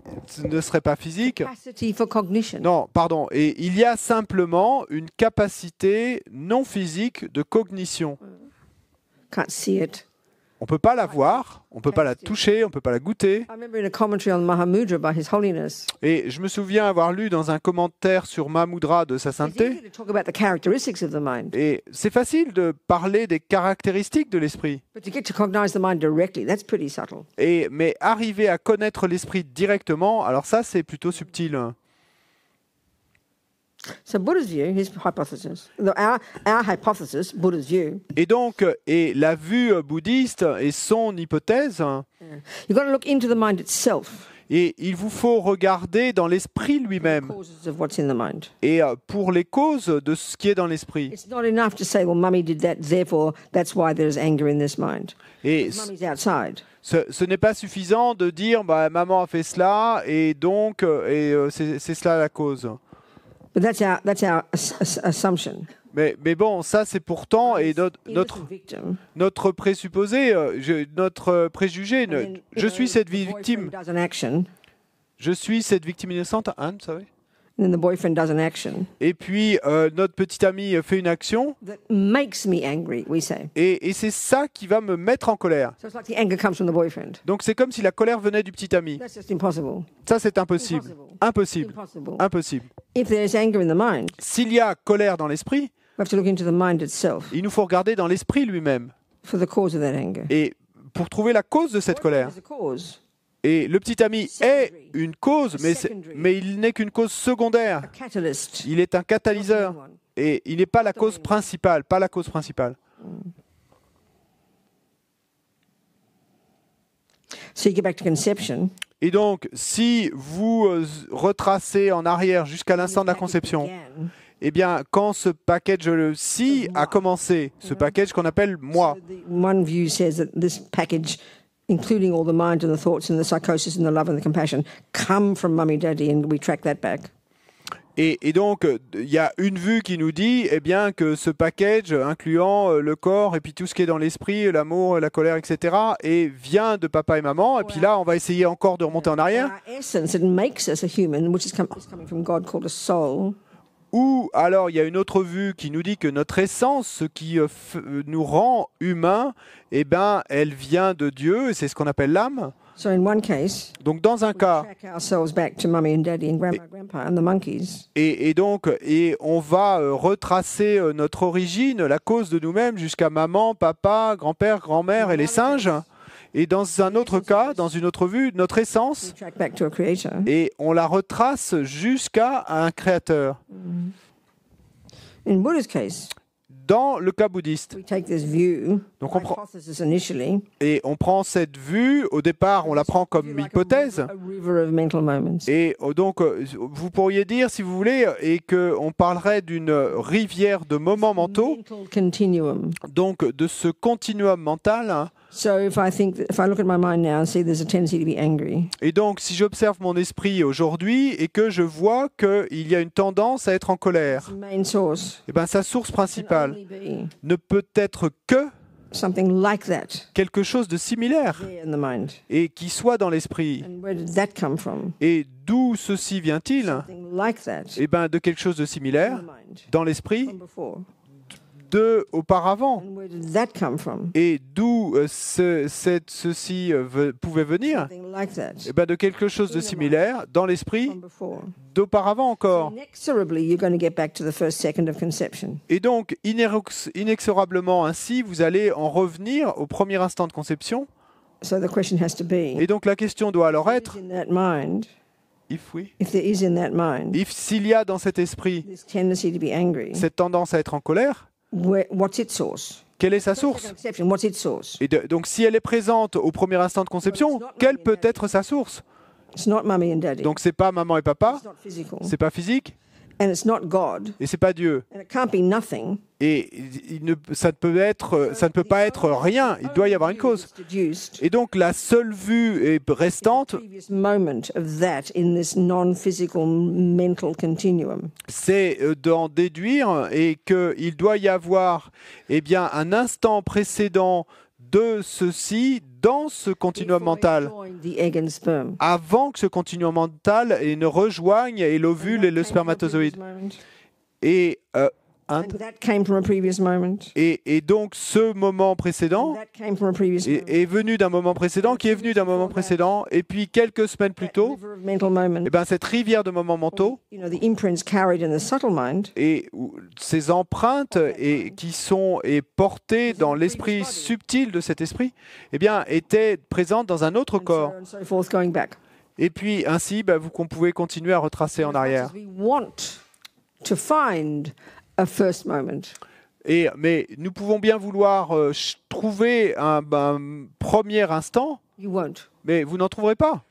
ne serait pas physique. Capacity for cognition. Non, pardon. Et il y a simplement une capacité non physique de cognition. Can't see it. On ne peut pas la voir, on ne peut pas la toucher, on ne peut pas la goûter. I remember in a commentary on Mahamudra by His Holiness, Et je me souviens avoir lu dans un commentaire sur Mahamudra de sa it's sainteté, easy to talk about the characteristics of the mind, et c'est facile de parler des caractéristiques de l'esprit. but to get to cognize the mind directly, that's pretty subtle. Mais arriver à connaître l'esprit directement, alors ça c'est plutôt subtil. So Buddha's view, his hypothesis, our hypothesis, Buddha's view, Et donc, la vue bouddhiste et son hypothèse, you've got to look into the mind itself, et il vous faut regarder dans l'esprit lui-même, causes of what's in the mind. et pour les causes de ce qui est dans l'esprit. It's not enough to say, well, mummy did that, therefore that's why there's anger in this mind. Et Mummy's outside. ce n'est pas suffisant de dire maman a fait cela et donc c'est cela la cause. But that's our assumption. Mais bon, ça c'est pourtant et Innocent victim. notre présupposé, notre préjugé. And then, Je suis cette the boyfriend victime. does an action, Je suis cette victime innocente, Anne, vous savez. and then the boyfriend does an action Et puis notre petit ami fait une action that makes me angry, we say. et c'est ça qui va me mettre en colère. So it's like the anger comes from the boyfriend. Donc c'est comme si la colère venait du petit ami. That's just impossible. Ça c'est impossible. Impossible. Impossible. Impossible. If there's anger in the mind, S'il y a colère dans l'esprit, we have to look into the mind itself il nous faut regarder dans l'esprit lui-même. for the cause of that anger. Et pour trouver la cause de cette colère. There's a cause, Et le petit ami est une cause, mais il n'est qu'une cause secondaire. a catalyst. Il est un catalyseur. Et il n'est pas la cause principale, pas la cause principale. So you get back to conception. Et donc, si vous retracez en arrière jusqu'à l'instant de la conception, Began, eh bien, quand ce package-ci a commencé, ce package qu'on appelle moi, so the one view says that this package, including all the mind and the thoughts and the psychosis and the love and the compassion, come from mummy, daddy, and we track that back. et donc, il y a une vue qui nous dit eh bien, que ce package, incluant le corps et puis tout ce qui est dans l'esprit, l'amour, la colère, etc., et vient de papa et maman. Et puis là, on va essayer encore de remonter en arrière. Our essence, it makes us a human, which is coming from God, called a soul. Ou alors, il y a une autre vue qui nous dit que notre essence, ce qui nous rend humains, eh ben, elle vient de Dieu, et c'est ce qu'on appelle l'âme. So in one case, Donc, dans un cas, track ourselves back to mummy and daddy and grandma, grandpa and the monkeys. et on va retracer notre origine, la cause de nous-mêmes, jusqu'à maman, papa, grand-père, grand-mère et les singes. Et dans un autre cas, dans une autre vue, notre essence, We track back to a creator. et on la retrace jusqu'à un créateur. In Buddha's case, dans le cas bouddhiste. We take this view, Donc on prend, hypothesis initially, et on prend cette vue, au départ on la prend comme hypothèse, a river of mental moments. et donc vous pourriez dire, si vous voulez, et qu'on parlerait d'une rivière de moments mentaux, Mental continuum. donc de ce continuum mental, hein. So if I look at my mind now and see there's a tendency to be angry, Et donc si j'observe mon esprit aujourd'hui et que je vois qu'il y a une tendance à être en colère, the main source eh ben, sa source can principale only be ne peut être que something like that quelque chose de similaire there in the mind. et qui soit dans l'esprit. And where did that come from? Et d'où ceci vient-il? Something like that Eh ben, de quelque chose de in similaire the mind dans l'esprit from before. de auparavant. And where did that come from? Et d'où ceci pouvait venir? Something like that Eh ben, de quelque chose de similaire dans l'esprit from before. d'auparavant encore. Inexorably, you're going to get back to the first second of conception. Et donc, inexorablement ainsi, vous allez en revenir au premier instant de conception. So the question has to be, Et donc, la question doit alors if être, in that mind, if there is in that mind s'il y a dans cet esprit this tendency to be angry, cette tendance à être en colère, what's its source? quelle est sa Second source? conception, what's its source? Et donc, si elle est présente au premier instant de conception, quelle peut être sa source? It's not mummy and daddy. Donc, c'est pas maman et papa, It's not physical. c'est pas physique, And it's not God. et c'est pas Dieu. And it can't be nothing. Et ça ne peut pas être rien. Il doit y avoir une cause. Deduced Et donc, la seule vue restante, previous moment of that in this non-physical mental continuum. c'est d'en déduire et qu'il doit y avoir bien, un instant précédent de ceci dans ce continuum mental, Before it joined the egg and sperm. avant que ce continuum mental ne rejoigne l'ovule et le spermatozoïde. Et, And that came from a previous moment. et donc ce moment précédent That came from a previous moment. est venu d'un moment précédent, qui est venu d'un moment précédent, et puis quelques semaines plus That tôt, river of mental moment. eh ben, cette rivière de moments mentaux You know, the imprints carried in the subtle mind et ces empreintes qui sont portées dans l'esprit subtil de cet esprit, eh bien, étaient présentes dans un autre corps. and so forth going back. Et puis ainsi, vous pouvez continuer à retracer en arrière. We want to find a first moment. Mais nous pouvons bien vouloir trouver un premier instant, You won't. mais vous n'en trouverez pas.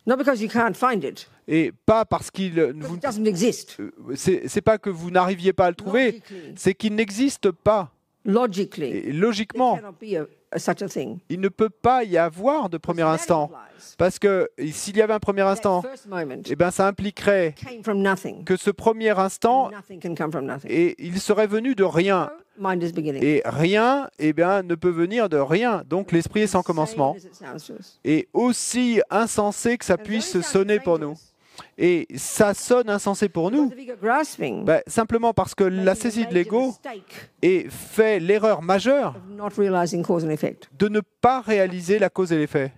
Not because you can't find it. Et pas parce qu'il Because it doesn't exist. c'est pas que vous n'arriviez pas à le trouver, Logically. c'est qu'il n'existe pas. Logically. Et There logiquement, cannot be such a thing. il ne peut pas y avoir de premier That instant. implies Parce que s'il y avait un premier instant, that first moment eh ben, ça impliquerait came from nothing. que ce premier instant, Nothing can come from nothing. il serait venu de rien. Mind is beginning. Et rien, ne peut venir de rien. Donc l'esprit est sans commencement. Same as it sounds to us. Et aussi insensé que ça puisse sonner pour nous. Et ça sonne insensé pour nous, Because of ego grasping, simplement parce que la making a saisie de major l'ego mistake fait l'erreur majeure of not realizing cause and effect. de ne pas réaliser la cause et l'effet.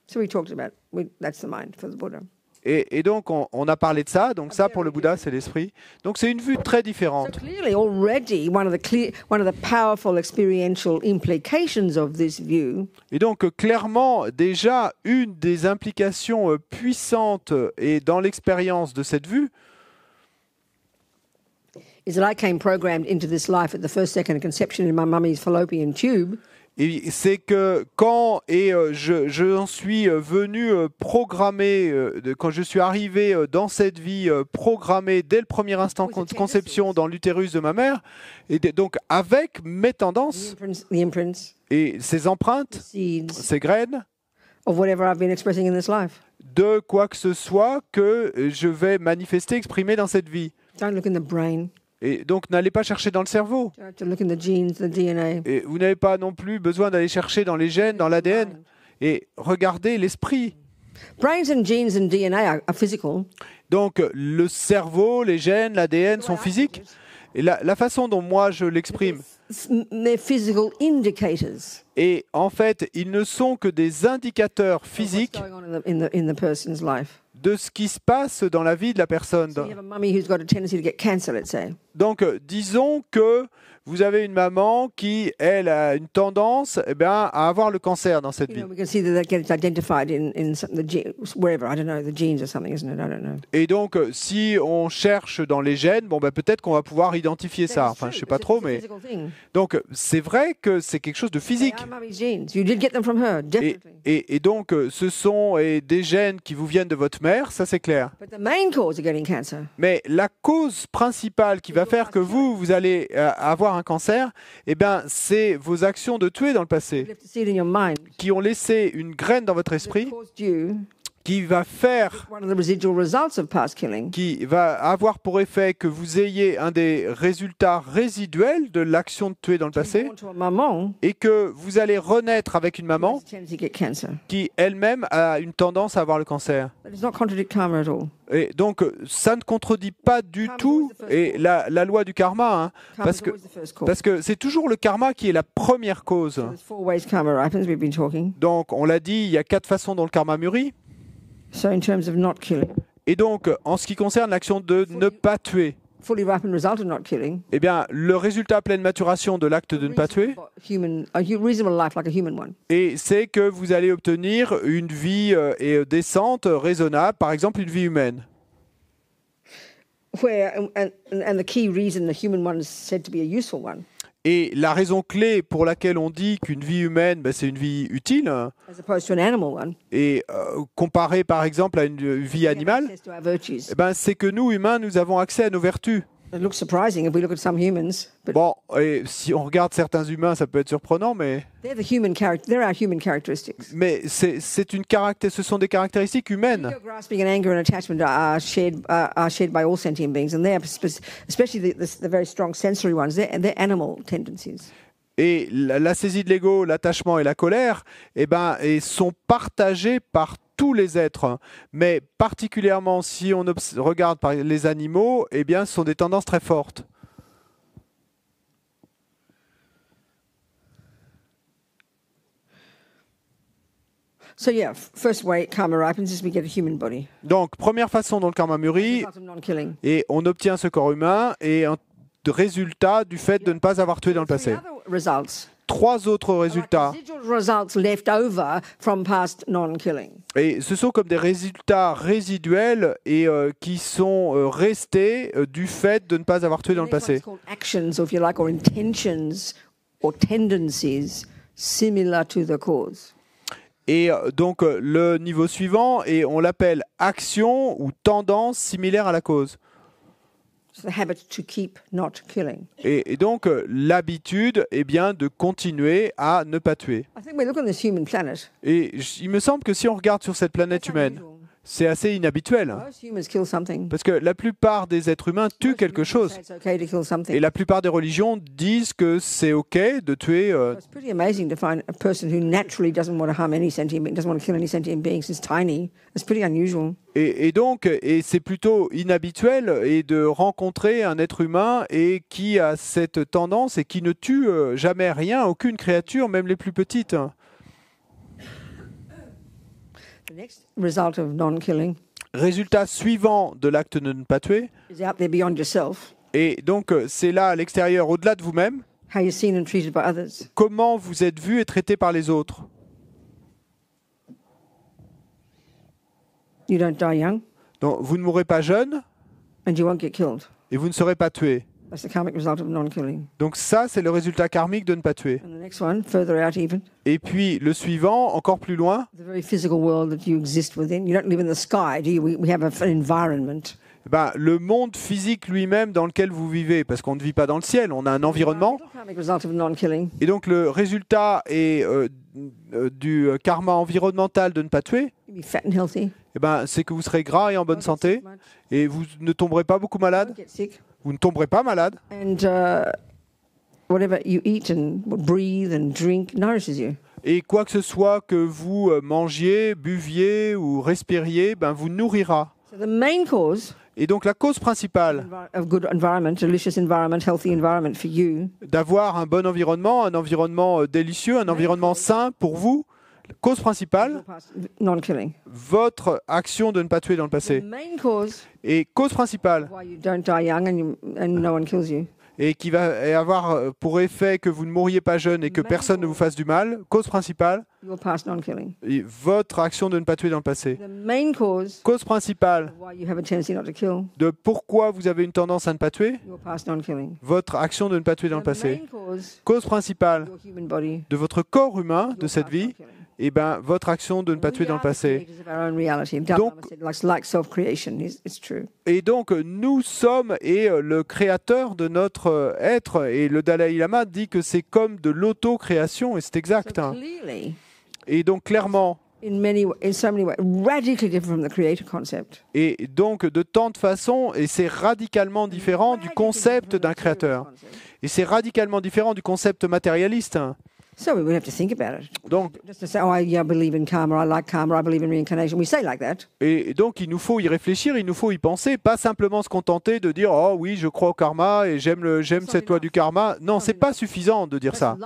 So we talked about that's the mind for the Buddha. Et donc, on a parlé de ça. Donc ça, pour le Bouddha, c'est l'esprit. Donc c'est une vue très So différente. clearly, already one of the powerful experiential implications of this view Et donc, clairement, déjà, une des implications puissantes et dans l'expérience de cette vue, is that I came programmed into this life at the first second of conception in my mummy's fallopian tube. et c'est que quand j'en suis venu programmé, quand je suis arrivé dans cette vie programmée dès le premier instant de conception dans l'utérus de ma mère, et donc avec mes tendances The imprints, et ces empreintes, seeds ces graines, of whatever I've been expressing in this life. de quoi que ce soit que je vais manifester, exprimer dans cette vie. Don't look in the brain. Et donc, n'allez pas chercher dans le cerveau. You have to look in the genes, the DNA. Et vous n'avez pas non plus besoin d'aller chercher dans les gènes, dans l'ADN. Et regardez l'esprit. Brains and genes and DNA are physical. Donc, le cerveau, les gènes, l'ADN sont physiques. Et la façon dont moi je l'exprime, They're physical indicators. et en fait, ils ne sont que des indicateurs of what's physiques going on in the person's life. de ce qui se passe dans la vie de la personne. So you have a mummy who's got a tendency to get cancer, let's say. Donc, disons que vous avez une maman qui, elle, a une tendance à avoir le cancer dans cette vie. We can see that gets identified in wherever, I don't know, the genes or something, isn't it? I don't know. Et donc, si on cherche dans les gènes, peut-être qu'on va pouvoir identifier ça. Enfin, je sais pas trop, mais... Donc, c'est vrai que c'est quelque chose de physique. Et donc, ce sont des gènes qui vous viennent de votre mère, ça c'est clair. Mais la cause principale qui va faire que vous allez avoir un cancer, c'est vos actions de tuer dans le passé, qui ont laissé une graine dans votre esprit, qui va faire, qui va avoir pour effet que vous ayez un des résultats résiduels de l'action de tuer dans le passé, et que vous allez renaître avec une maman qui elle-même a une tendance à avoir le cancer. Et donc, ça ne contredit pas du tout la loi du karma, hein, parce que c'est toujours le karma qui est la première cause. Donc, on l'a dit, il y a 4 façons dont le karma mûrit. Et donc, en ce qui concerne l'action de ne pas tuer, le résultat à pleine maturation de l'acte de ne pas tuer, et c'est que vous allez obtenir une vie décente, raisonnable, par exemple une vie humaine. Et la raison clé pour laquelle on dit qu'une vie humaine, c'est une vie utile, et comparé par exemple à une vie animale, c'est que nous, humains, nous avons accès à nos vertus. Bon, et si on regarde certains humains, ça peut être surprenant, mais ce sont des caractéristiques humaines. Et la saisie de l'ego, l'attachement et la colère, sont partagés par tous les êtres, mais particulièrement si on regarde par les animaux, ce sont des tendances très fortes. Donc, première façon dont le karma mûrit, et on obtient ce corps humain, et un résultat du fait de ne pas avoir tué dans le passé. 3 autres résultats. Et ce sont comme des résultats résiduels et qui sont restés du fait de ne pas avoir tué dans le passé. Et donc le niveau suivant, et on l'appelle action ou tendance similaire à la cause. Et donc, l'habitude est bien de continuer à ne pas tuer. Et il me semble que si on regarde sur cette planète humaine, c'est assez inhabituel. Parce que la plupart des êtres humains tuent quelque chose. Et la plupart des religions disent que c'est OK de tuer. Et donc, c'est plutôt inhabituel de rencontrer un être humain et qui a cette tendance et qui ne tue jamais rien, aucune créature, même les plus petites. Résultat suivant de l'acte de ne pas tuer. Et donc, c'est là à l'extérieur, au-delà de vous-même. Comment vous êtes vu et traité par les autres. Donc, vous ne mourrez pas jeune. Et vous ne serez pas tué. Donc ça, c'est le résultat karmique de ne pas tuer. Et puis le suivant, encore plus loin. Le monde physique lui-même dans lequel vous vivez, parce qu'on ne vit pas dans le ciel, on a un environnement. Et donc le résultat est, du karma environnemental de ne pas tuer, c'est que vous serez gras et en bonne santé, et vous ne tomberez pas beaucoup malade. Vous ne tomberez pas malade. Et quoi que ce soit que vous mangiez, buviez ou respiriez, vous nourrira. Et donc la cause principale d'avoir un bon environnement, un environnement délicieux, un environnement sain pour vous, cause principale, votre action de ne pas tuer dans le passé. Et cause principale, et qui va avoir pour effet que vous ne mouriez pas jeune et que personne ne vous fasse du mal, cause principale, your past non-killing. votre action de ne pas tuer dans le passé. The main cause Cause principale of why you have a tendency not to kill, de pourquoi vous avez une tendance à ne pas tuer, your past non-killing. votre action de ne pas tuer dans le The passé. main cause, Cause principale your human body, de votre corps humain, de your cette past vie, non-killing. et ben votre action de ne pas We tuer dans le are the passé. creators of our own reality. Donc- Dalai said, like self-creation, it's true. Et donc nous sommes le créateur de notre être, et le Dalai Lama dit que c'est comme de l'auto-création, et c'est exact. So Hein. clearly, Et donc clairement, in so many ways, radically different from the creator concept. et donc de tant de façons, et c'est radicalement différent du concept d'un créateur. Et c'est radicalement différent du concept matérialiste. Hein. So we would have to think about it. Donc, Just to say, oh, I believe in karma, I like karma, I believe in reincarnation. We say like that. et donc il nous faut y réfléchir, il nous faut y penser, pas simplement se contenter de dire oh oui je crois au karma et j'aime cette loi du karma. Non, c'est pas suffisant de dire ça.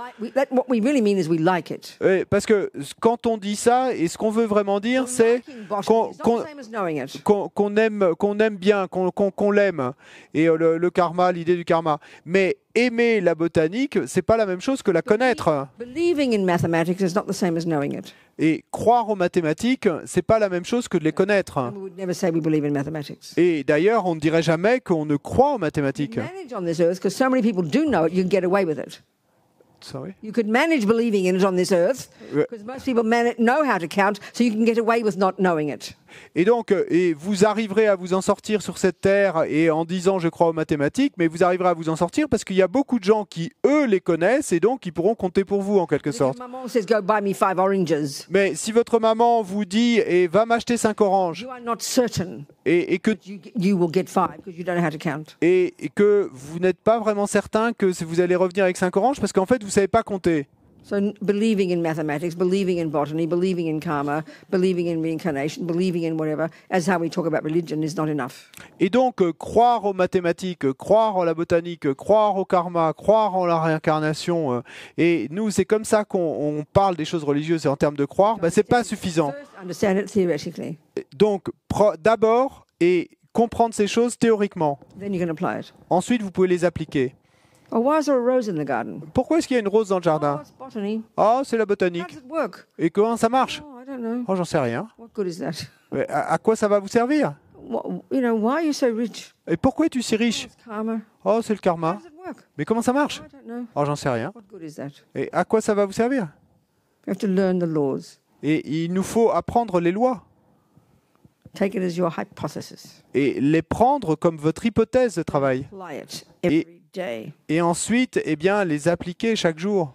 What we really mean is we like it. Parce que quand on dit ça, et ce qu'on veut vraiment dire, c'est Liking bottom qu'on- is not qu'on- the same as knowing it. qu'on aime bien, qu'on l'aime, et le karma, l'idée du karma. Mais aimer la botanique, c'est pas la même chose que la connaître. Believing in mathematics is not the same as knowing it. Et croire aux mathématiques, c'est pas la même chose que de les connaître. And we would never say we believe in mathematics. Et d'ailleurs, on ne dirait jamais qu'on ne croit aux mathématiques. You manage on this earth because so many people do know it, you can get away with it. Sorry. You could manage believing in it on this earth Ouais. because most people know how to count, so you can get away with not knowing it. Et donc, et vous arriverez à vous en sortir sur cette terre et en disant je crois aux mathématiques, mais vous arriverez à vous en sortir parce qu'il y a beaucoup de gens qui, eux, les connaissent et donc ils pourront compter pour vous en quelque If sorte. your mum says, go buy me 5 oranges, Mais si votre maman vous dit et va m'acheter 5 oranges you are not certain et que you will get 5 because you don't know how to count. et que vous n'êtes pas vraiment certain que vous allez revenir avec 5 oranges parce qu'en fait vous savez pas compter. So believing in mathematics, believing in botany, believing in karma, believing in reincarnation, believing in whatever, as how we talk about religion, is not enough. Et donc croire aux mathématiques, croire en la botanique, croire au karma, croire en la réincarnation, et nous c'est comme ça qu'on parle des choses religieuses et en termes de croire, c'est pas suffisant. First, understand it theoretically, Donc d'abord et comprendre ces choses théoriquement. then you can apply it. Ensuite vous pouvez les appliquer. Oh, why is there a rose in the garden? Pourquoi est-ce qu'il y a une rose dans le Oh, jardin? it's botany. Ah, c'est la How botanique. does it work? Et comment ça marche? Oh, I don't know. Oh, j'en sais rien. What good is that? Mais à quoi ça va vous servir? Why are you so rich? Et pourquoi es-tu si Oh, riche? it's karma. Oh, c'est le How karma. does it work? Mais comment ça marche? I don't know. Oh, j'en sais rien. What good is that? Et à quoi ça va vous servir? You have to learn the laws. Et il nous faut apprendre les lois Take it as your hypothesis. et les prendre comme votre hypothèse de travail. Apply it every day. Et ensuite, eh bien, les appliquer chaque jour.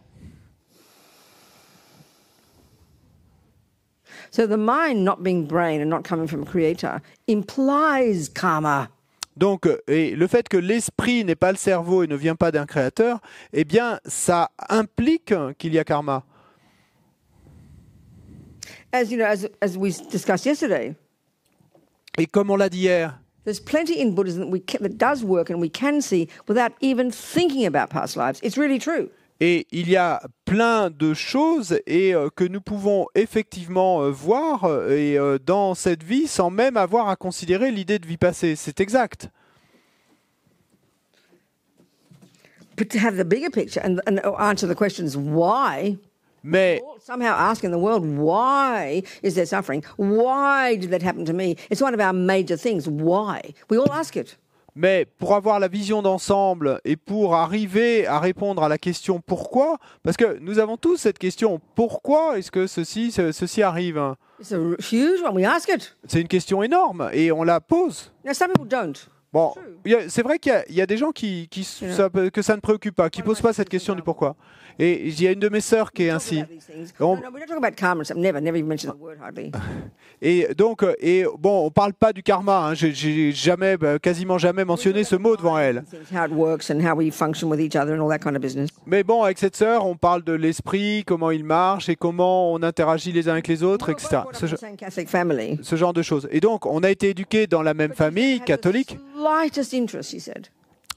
So the mind not being brain and not coming from a creator implies karma. Donc, et le fait que l'esprit n'est pas le cerveau et ne vient pas d'un créateur, eh bien, ça implique qu'il y a karma. As you know, as we discussed yesterday, Et comme on l'a dit hier, there's plenty in Buddhism that does work and we can see without even thinking about past lives. It's really true. et il y a plein de choses et que nous pouvons effectivement voir dans cette vie sans même avoir à considérer l'idée de vie passée. C'est exact. But to have the bigger picture and answer the questions why, Mais somehow asking the world, why is there suffering? Why did that happen to me? It's one of our major things. Why? We all ask it. Mais pour avoir la vision d'ensemble et pour arriver à répondre à la question pourquoi, parce que nous avons tous cette question, pourquoi est-ce que ceci arrive? It's a huge one. We ask it. C'est une question énorme et on la pose. Now, some people don't. Bon, c'est vrai qu'il y a des gens que ça ne préoccupe pas, qui ne posent pas cette question du pourquoi. Et il y a une de mes sœurs qui est ainsi. No, we're not talking about karma and stuff. Never even mentioned the word hardly. Et donc, bon, on parle pas du karma. Hein. J'ai jamais, quasiment jamais mentionné ce mot devant elle. How it works and how we function with each other and all that kind of business. Mais bon, avec cette sœur, on parle de l'esprit, comment il marche et comment on interagit les uns avec les autres, etc. Same Catholic family. Ce genre de choses. Et donc, on a été éduqués dans la même famille catholique. Slightest interest, she said.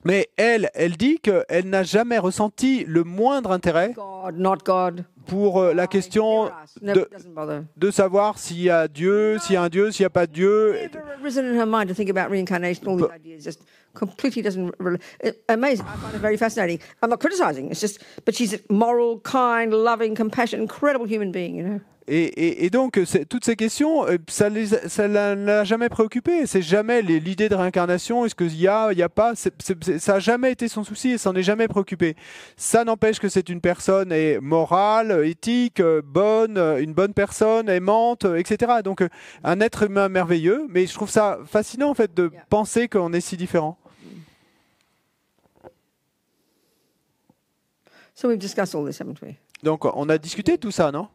Mais elle dit qu'elle n'a jamais ressenti le moindre intérêt God, not God. pour la question Never doesn't bother. de savoir s'il y a Dieu, s'il y a un Dieu, s'il n'y a pas de Dieu. Never risen in her mind to think about reincarnation. All these ideas just Completely doesn't. Amazing. I find it very fascinating. I'm not criticizing. It's just, but she's a moral, kind, loving, compassionate, incredible human being. You know. Et donc, toutes ces questions, ça l'a jamais préoccupé. C'est jamais l'idée de réincarnation. Est-ce qu'il y a, il n'y a pas. Ça n'a jamais été son souci et s'en est jamais préoccupé. Ça n'empêche que c'est une personne morale, éthique, bonne, une bonne personne, aimante, etc. Donc, un être humain merveilleux. Mais je trouve ça fascinant, en fait, de penser qu'on est si différents. So we've discussed all this, haven't we? Donc, on a discuté de tout ça, non?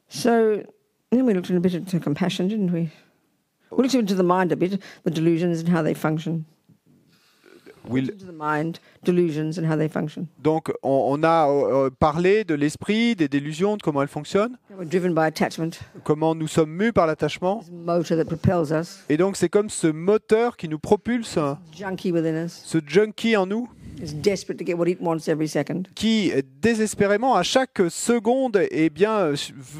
So then we looked a bit into compassion, didn't we? We looked into the mind a bit, the delusions and how they function. Into the mind, delusions and how they function. Donc, on a parlé de l'esprit, des délusions, de comment elles fonctionnent. We're driven by attachment. Comment nous sommes mus par l'attachement. This motor that propels us. Et donc, c'est comme ce moteur qui nous propulse, Junkie within us. ce junkie en nous, Is desperate to get what it wants every second. qui désespérément, à chaque seconde,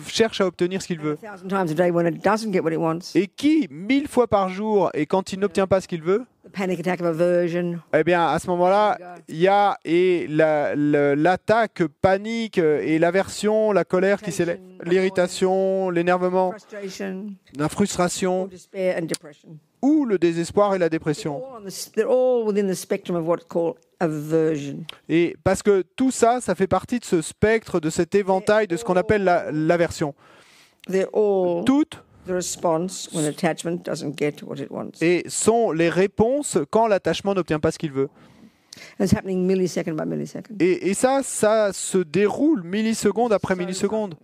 cherche à obtenir ce qu'il veut. 1,000 times a day when it doesn't get what it wants. Et qui, 1000 fois par jour, et quand il n'obtient pas ce qu'il veut, The panic attack of aversion. eh bien, à ce moment-là, il y a l'attaque panique et l'aversion, la colère qui s'élève, l'irritation, l'énervement, Frustration, la frustration, despair and depression. ou le désespoir et la dépression. They're all within the spectrum of what's called aversion. Et parce que tout ça, ça fait partie de ce spectre, de cet éventail, de ce qu'on appelle l'aversion. They're all Toutes the response when attachment doesn't get what it wants. et sont les réponses quand l'attachement n'obtient pas ce qu'il veut. And it's happening millisecond by millisecond. Et ça se déroule milliseconde après milliseconde.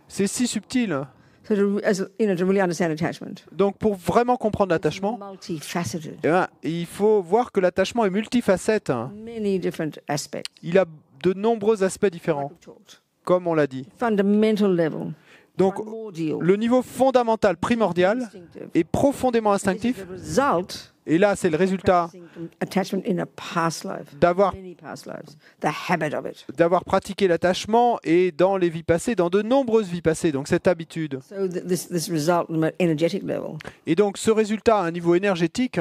C'est si subtil. So to really understand attachment, Donc pour vraiment comprendre l'attachement, multifaceted, eh ben, il faut voir que l'attachement est multifacette. many different aspects. Il a de nombreux aspects différents, We've talked. comme on l'a dit. Fundamental level, Donc primordial, le niveau fondamental, primordial, instinctive. est profondément This is instinctif. the result Et là, c'est le résultat practicing attachment in a past life, d'avoir many past lives, the habit of it. pratiqué l'attachement et dans les vies passées, dans de nombreuses vies passées, donc cette habitude. So this result on an energetic level, Et donc ce résultat à un niveau énergétique,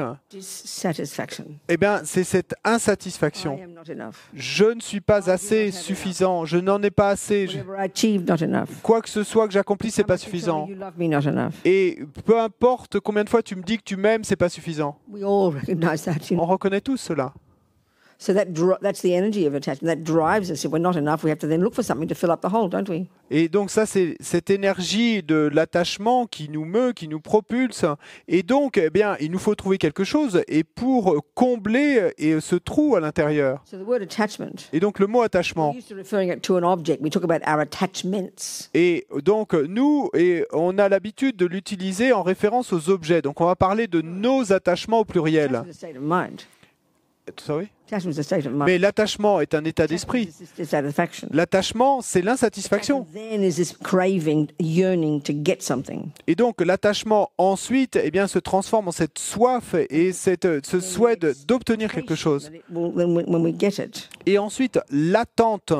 dissatisfaction. eh bien, c'est cette I insatisfaction. am not enough. Je ne suis pas assez suffisant, je n'en ai pas assez. Whatever I achieve, not enough. Quoi que ce soit que j'accomplisse, c'est How pas much you tell me suffisant. you love me, not enough. Et peu importe combien de fois tu me dis que tu m'aimes, c'est pas suffisant. We all recognize that. On reconnaît tous cela. So that's the energy of attachment. That drives us. If we're not enough, we have to then look for something to fill up the hole, don't we? Et donc ça, c'est cette énergie de l'attachement qui nous meut, qui nous propulse. Et donc, eh bien, il nous faut trouver quelque chose et pour combler ce trou à l'intérieur. So the word attachment, Et donc le mot attachement. we're used to referring it to an object. We talk about our attachments. Et donc nous, on a l'habitude de l'utiliser en référence aux objets. Donc on va parler de nos attachements au pluriel. Attachment is a state of mind. Sorry. Attachment is a state of mind. Mais l'attachement est un état d'esprit. It's dissatisfaction. L'attachement, c'est l'insatisfaction. Then is this craving, yearning to get something. Et donc l'attachement ensuite eh bien, se transforme en cette soif et ce souhait d'obtenir quelque chose. That it will, when we get it, Et ensuite l'attente.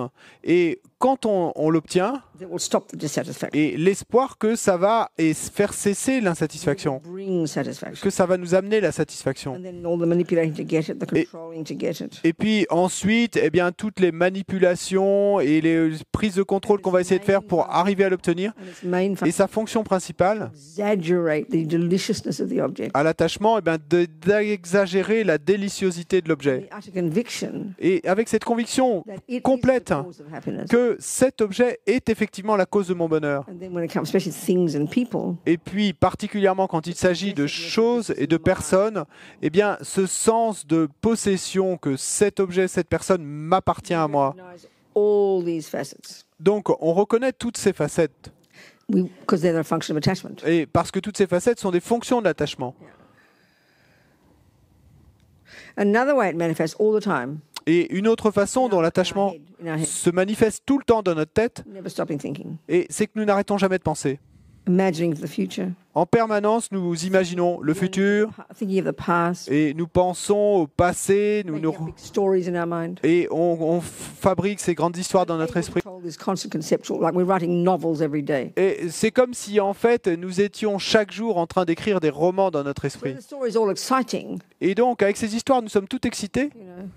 Et quand on l'obtient, that will stop the dissatisfaction. et l'espoir que ça va faire cesser l'insatisfaction, Bring satisfaction. que ça va nous amener la satisfaction. And then all the manipulating to get it, the controlling to get it. Et puis ensuite, eh bien, toutes les manipulations et les prises de contrôle qu'on va essayer de faire pour arriver à l'obtenir. And its main Et function sa fonction principale exaggerate the deliciousness of the object. à l'attachement, eh bien, d'exagérer la déliciosité de l'objet. The utter conviction Et avec cette conviction that it complète is the cause of happiness. que cet objet est effectivement la cause de mon bonheur. And then when it comes, especially things and people, Et puis, particulièrement quand il s'agit de choses et de personnes, eh bien, ce sens de possession que cet objet, cette personne m'appartient à moi. recognize all these facets. Donc, on reconnaît toutes ces facettes. Because they're a function of attachment. Et parce que toutes ces facettes sont des fonctions de l'attachement. Another way it manifests all the time, Et une autre façon dont l'attachement in our head, se manifeste tout le temps dans notre tête, never stopping thinking. et c'est que nous n'arrêtons jamais de penser. Imagining the future. En permanence, nous imaginons le futur Thinking of the past. et nous pensons au passé, Making up big stories in our mind. et on fabrique ces grandes histoires dans notre esprit. Control is constant conceptual, like we're writing novels every day. Et c'est comme si, en fait, nous étions chaque jour en train d'écrire des romans dans notre So esprit. the story is all exciting. Et donc, avec ces histoires, nous sommes tout excités. You know,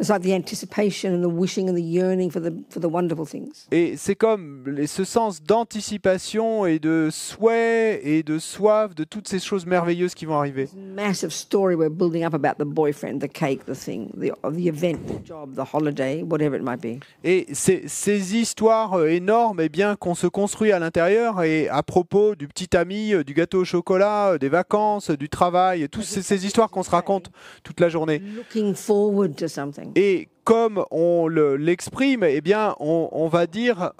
it's like the anticipation and the wishing and the yearning for the wonderful things. Et c'est comme ce sens d'anticipation et de souhait et de soif de toutes ces choses merveilleuses qui vont arriver. This massive story we're building up about the boyfriend, the cake, the thing, the event, the job, the holiday, whatever it might be. Et ces histoires énormes, eh bien, qu'on se construit à l'intérieur, et à propos du petit ami, du gâteau au chocolat, des vacances, du travail, toutes ces histoires qu'on se raconte toute la journée. Looking forward to something. Et comme on l'exprime, eh bien, on va dire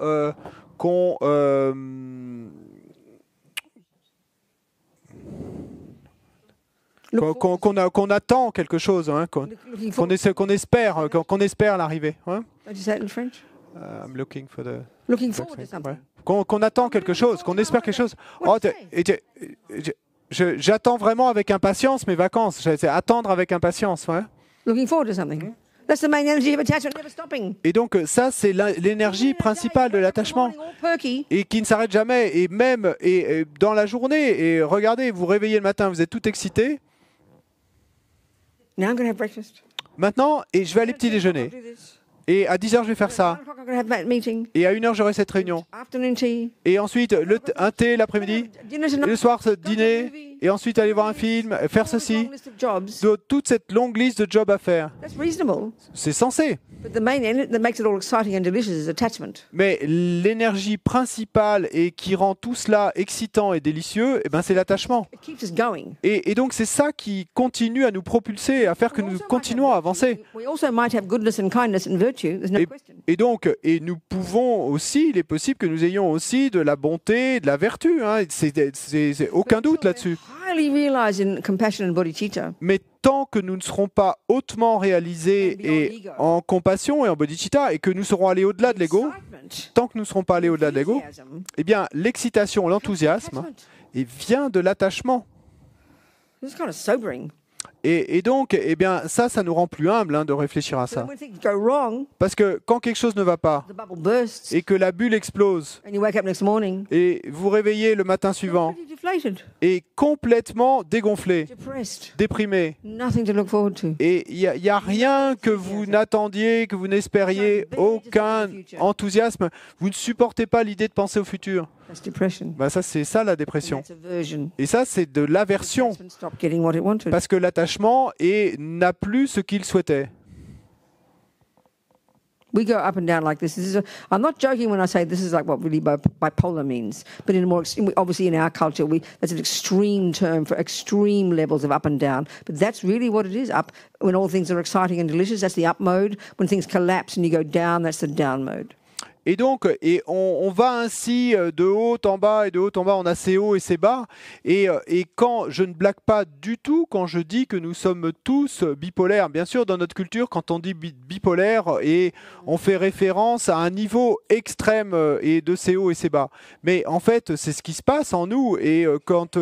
qu'on qu'on attend quelque chose, hein, Looking forward. qu'on espère l'arrivée. Hein. Don't you say it in French? I'm looking for the... Looking forward to something. Ouais. Qu'on attend quelque chose, qu'on espère quelque chose. What Oh, do you say? j'attends vraiment avec impatience mes vacances. C'est attendre avec impatience. Ouais. Looking forward to something. That's the main energy of attachment, never stopping. Et donc ça, c'est l'énergie principale de l'attachement. All perky. Et qui ne s'arrête jamais. Et même et dans la journée, et regardez, vous réveillez le matin, vous êtes tout excité. Now I'm going to have breakfast. Maintenant, et je vais aller petit déjeuner. Do this. Et à 10h, je vais faire ça. 1 o'clock I'm going to have that meeting. Et à 1h, j'aurai cette réunion. Afternoon tea. Et ensuite, un thé l'après-midi. Dinner Et tonight. le soir, ce dîner. Et ensuite, aller voir un film, faire ceci. Long list of jobs. Toute cette longue liste de jobs à faire. That's reasonable. C'est censé. But the main that makes it all exciting and delicious is attachment. Mais l'énergie principale et qui rend tout cela excitant et délicieux, eh ben, c'est l'attachement. It keeps us going. Et donc, c'est ça qui continue à nous propulser, à faire que nous continuons à avancer. We also might have goodness and kindness and virtue. There's no question. Et donc, et nous pouvons aussi, il est possible que nous ayons aussi de la bonté, de la vertu. Hein. C'est aucun doute là-dessus. Highly realized in compassion and bodhicitta. Mais tant que nous ne serons pas hautement réalisés et en compassion et en bodhicitta, et que nous serons allés au-delà de l'ego, Excitement. tant que nous ne serons pas allés au-delà de l'ego, Enthusiasm. eh bien, l'excitation, l'enthousiasme, Attachment. vient de l'attachement. It's kind of sobering. Et donc, eh bien, ça nous rend plus humbles hein, de réfléchir à So ça. when things go wrong, Parce que quand quelque chose ne va pas, the bubble bursts, et que la bulle explose, and you wake up next morning, et vous réveillez le matin suivant, pretty deflated, et complètement dégonflé, depressed, déprimé, nothing to look forward to. et il n'y a rien que vous n'attendiez, que vous n'espériez, aucun enthousiasme, vous ne supportez pas l'idée de penser au futur. That's depression. Ben ça, c'est ça la dépression. That's aversion. Et ça, c'est de l'aversion, Attachment stopped getting what it wanted. parce que l'attachement n'a plus ce qu'il souhaitait. We go up and down like this. I'm not joking when I say this is like what really bipolar means, but in a more obviously in our culture, that's an extreme term for extreme levels of up and down. But that's really what it is. Up when all things are exciting and delicious, that's the up mode. When things collapse and you go down, that's the down mode. Et donc, on va ainsi de haut en bas, et de haut en bas, on a ces hauts et ces bas. Et quand je ne blague pas du tout, quand je dis que nous sommes tous bipolaires, bien sûr, dans notre culture, quand on dit bipolaire, et on fait référence à un niveau extrême et de ces hauts et ces bas. Mais en fait, c'est ce qui se passe en nous. Et quand,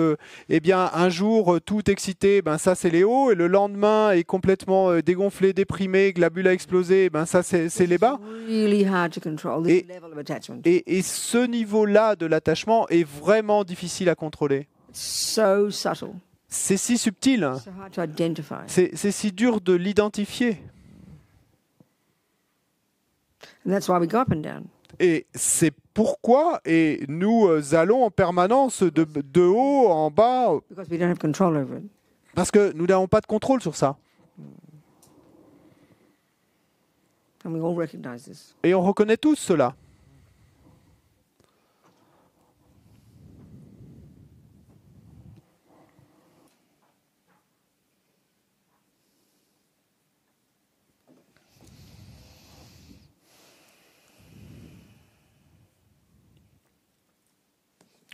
eh bien, un jour, tout excité, ben ça c'est les hauts, et le lendemain est complètement dégonflé, déprimé, que la bulle a explosé, ben ça c'est les bas. It's really hard to control this level of attachment. Et ce niveau-là de l'attachement est vraiment difficile à contrôler. It's so subtle, C'est si subtil, hein. so hard to identify. C'est si dur de l'identifier. And that's why we go up and down. Et c'est pourquoi et nous allons en permanence de haut en bas, Because we don't have control over it. parce que nous n'avons pas de contrôle sur ça. And we all recognize this. Et on reconnaît tous cela.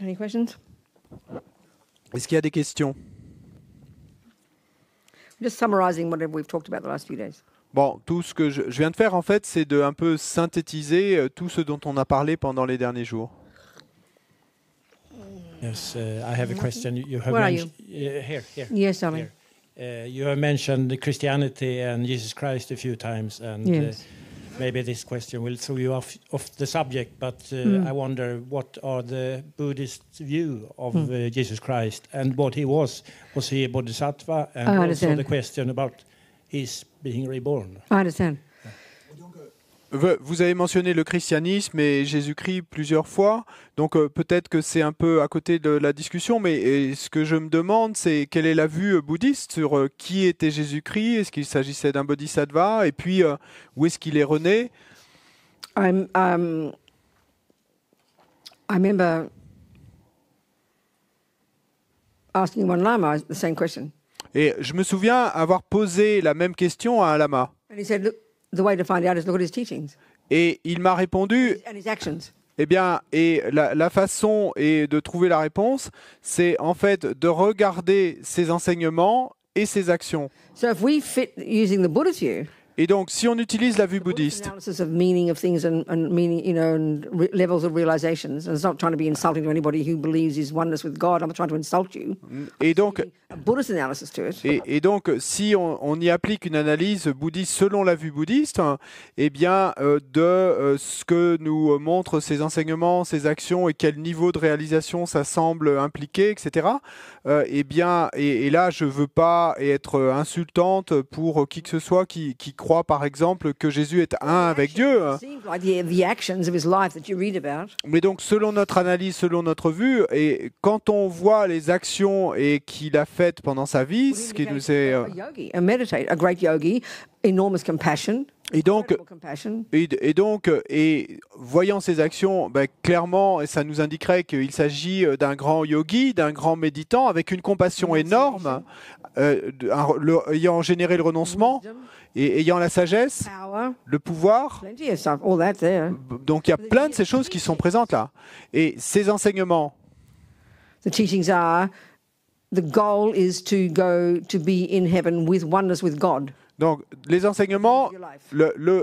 Any questions? Est-ce qu'il y a des questions? Just summarizing whatever we've talked about the last few days. Bon, tout ce que je viens de faire, en fait, c'est de un peu synthétiser tout ce dont on a parlé pendant les derniers jours. Yes, I have a question. You have Where are you? Here. Yes, darling. Here. You have mentioned Christianity and Jesus Christ a few times, and Yes. maybe this question will throw you off the subject, but I wonder what are the Buddhist view of Jesus Christ and what he was. Was he a bodhisattva? And also understand. the question about his being reborn. I understand. Vous avez mentionné le christianisme et Jésus-Christ plusieurs fois, donc peut-être que c'est un peu à côté de la discussion, mais ce que je me demande, c'est quelle est la vue bouddhiste sur qui était Jésus-Christ, est-ce qu'il s'agissait d'un bodhisattva, et puis où est-ce qu'il est rené? I remember asking one lama the same question. Et je me souviens avoir posé la même question à un lama, And he said, look, the way to find out is look at his teachings et il m'a répondu, and his actions. eh bien, et la façon de trouver la réponse, c'est en fait de regarder ses enseignements et ses actions. So if we fit using the Buddhist view, Et donc, si on utilise la vue Buddhist bouddhiste, analysis of meaning of things and meaning, and levels of realizations, and it's not trying to be insulting to anybody who believes his oneness with God. I'm not trying to insult you. et donc, A Buddhist analysis to it. et donc si on y applique une analyse bouddhiste selon la vue bouddhiste, eh bien, ce que nous montrent ses enseignements, ses actions et quel niveau de réalisation ça semble impliquer, etc. Eh bien, et là, je veux pas être insultante pour qui que ce soit qui croit, par exemple, que Jésus est un avec Dieu. It seems like the actions of his life that you read about. Mais donc, selon notre analyse, selon notre vue, et quand on voit les actions et qu'il a faites pendant sa vie, ce qui nous est... A yogi, a meditate, a great yogi, enormous compassion. Et donc, incredible compassion. et voyant ces actions, ben, clairement, et ça nous indiquerait qu'il s'agit d'un grand yogi, d'un grand méditant, avec une compassion énorme, ayant généré le renoncement, Wisdom, et ayant la sagesse, power, le pouvoir. plenty of stuff, all that there. Donc il y a plein de ces choses qui sont présentes là. Et ces enseignements, The teachings are the goal is to go to be in heaven with oneness with God. donc les enseignements, Your life.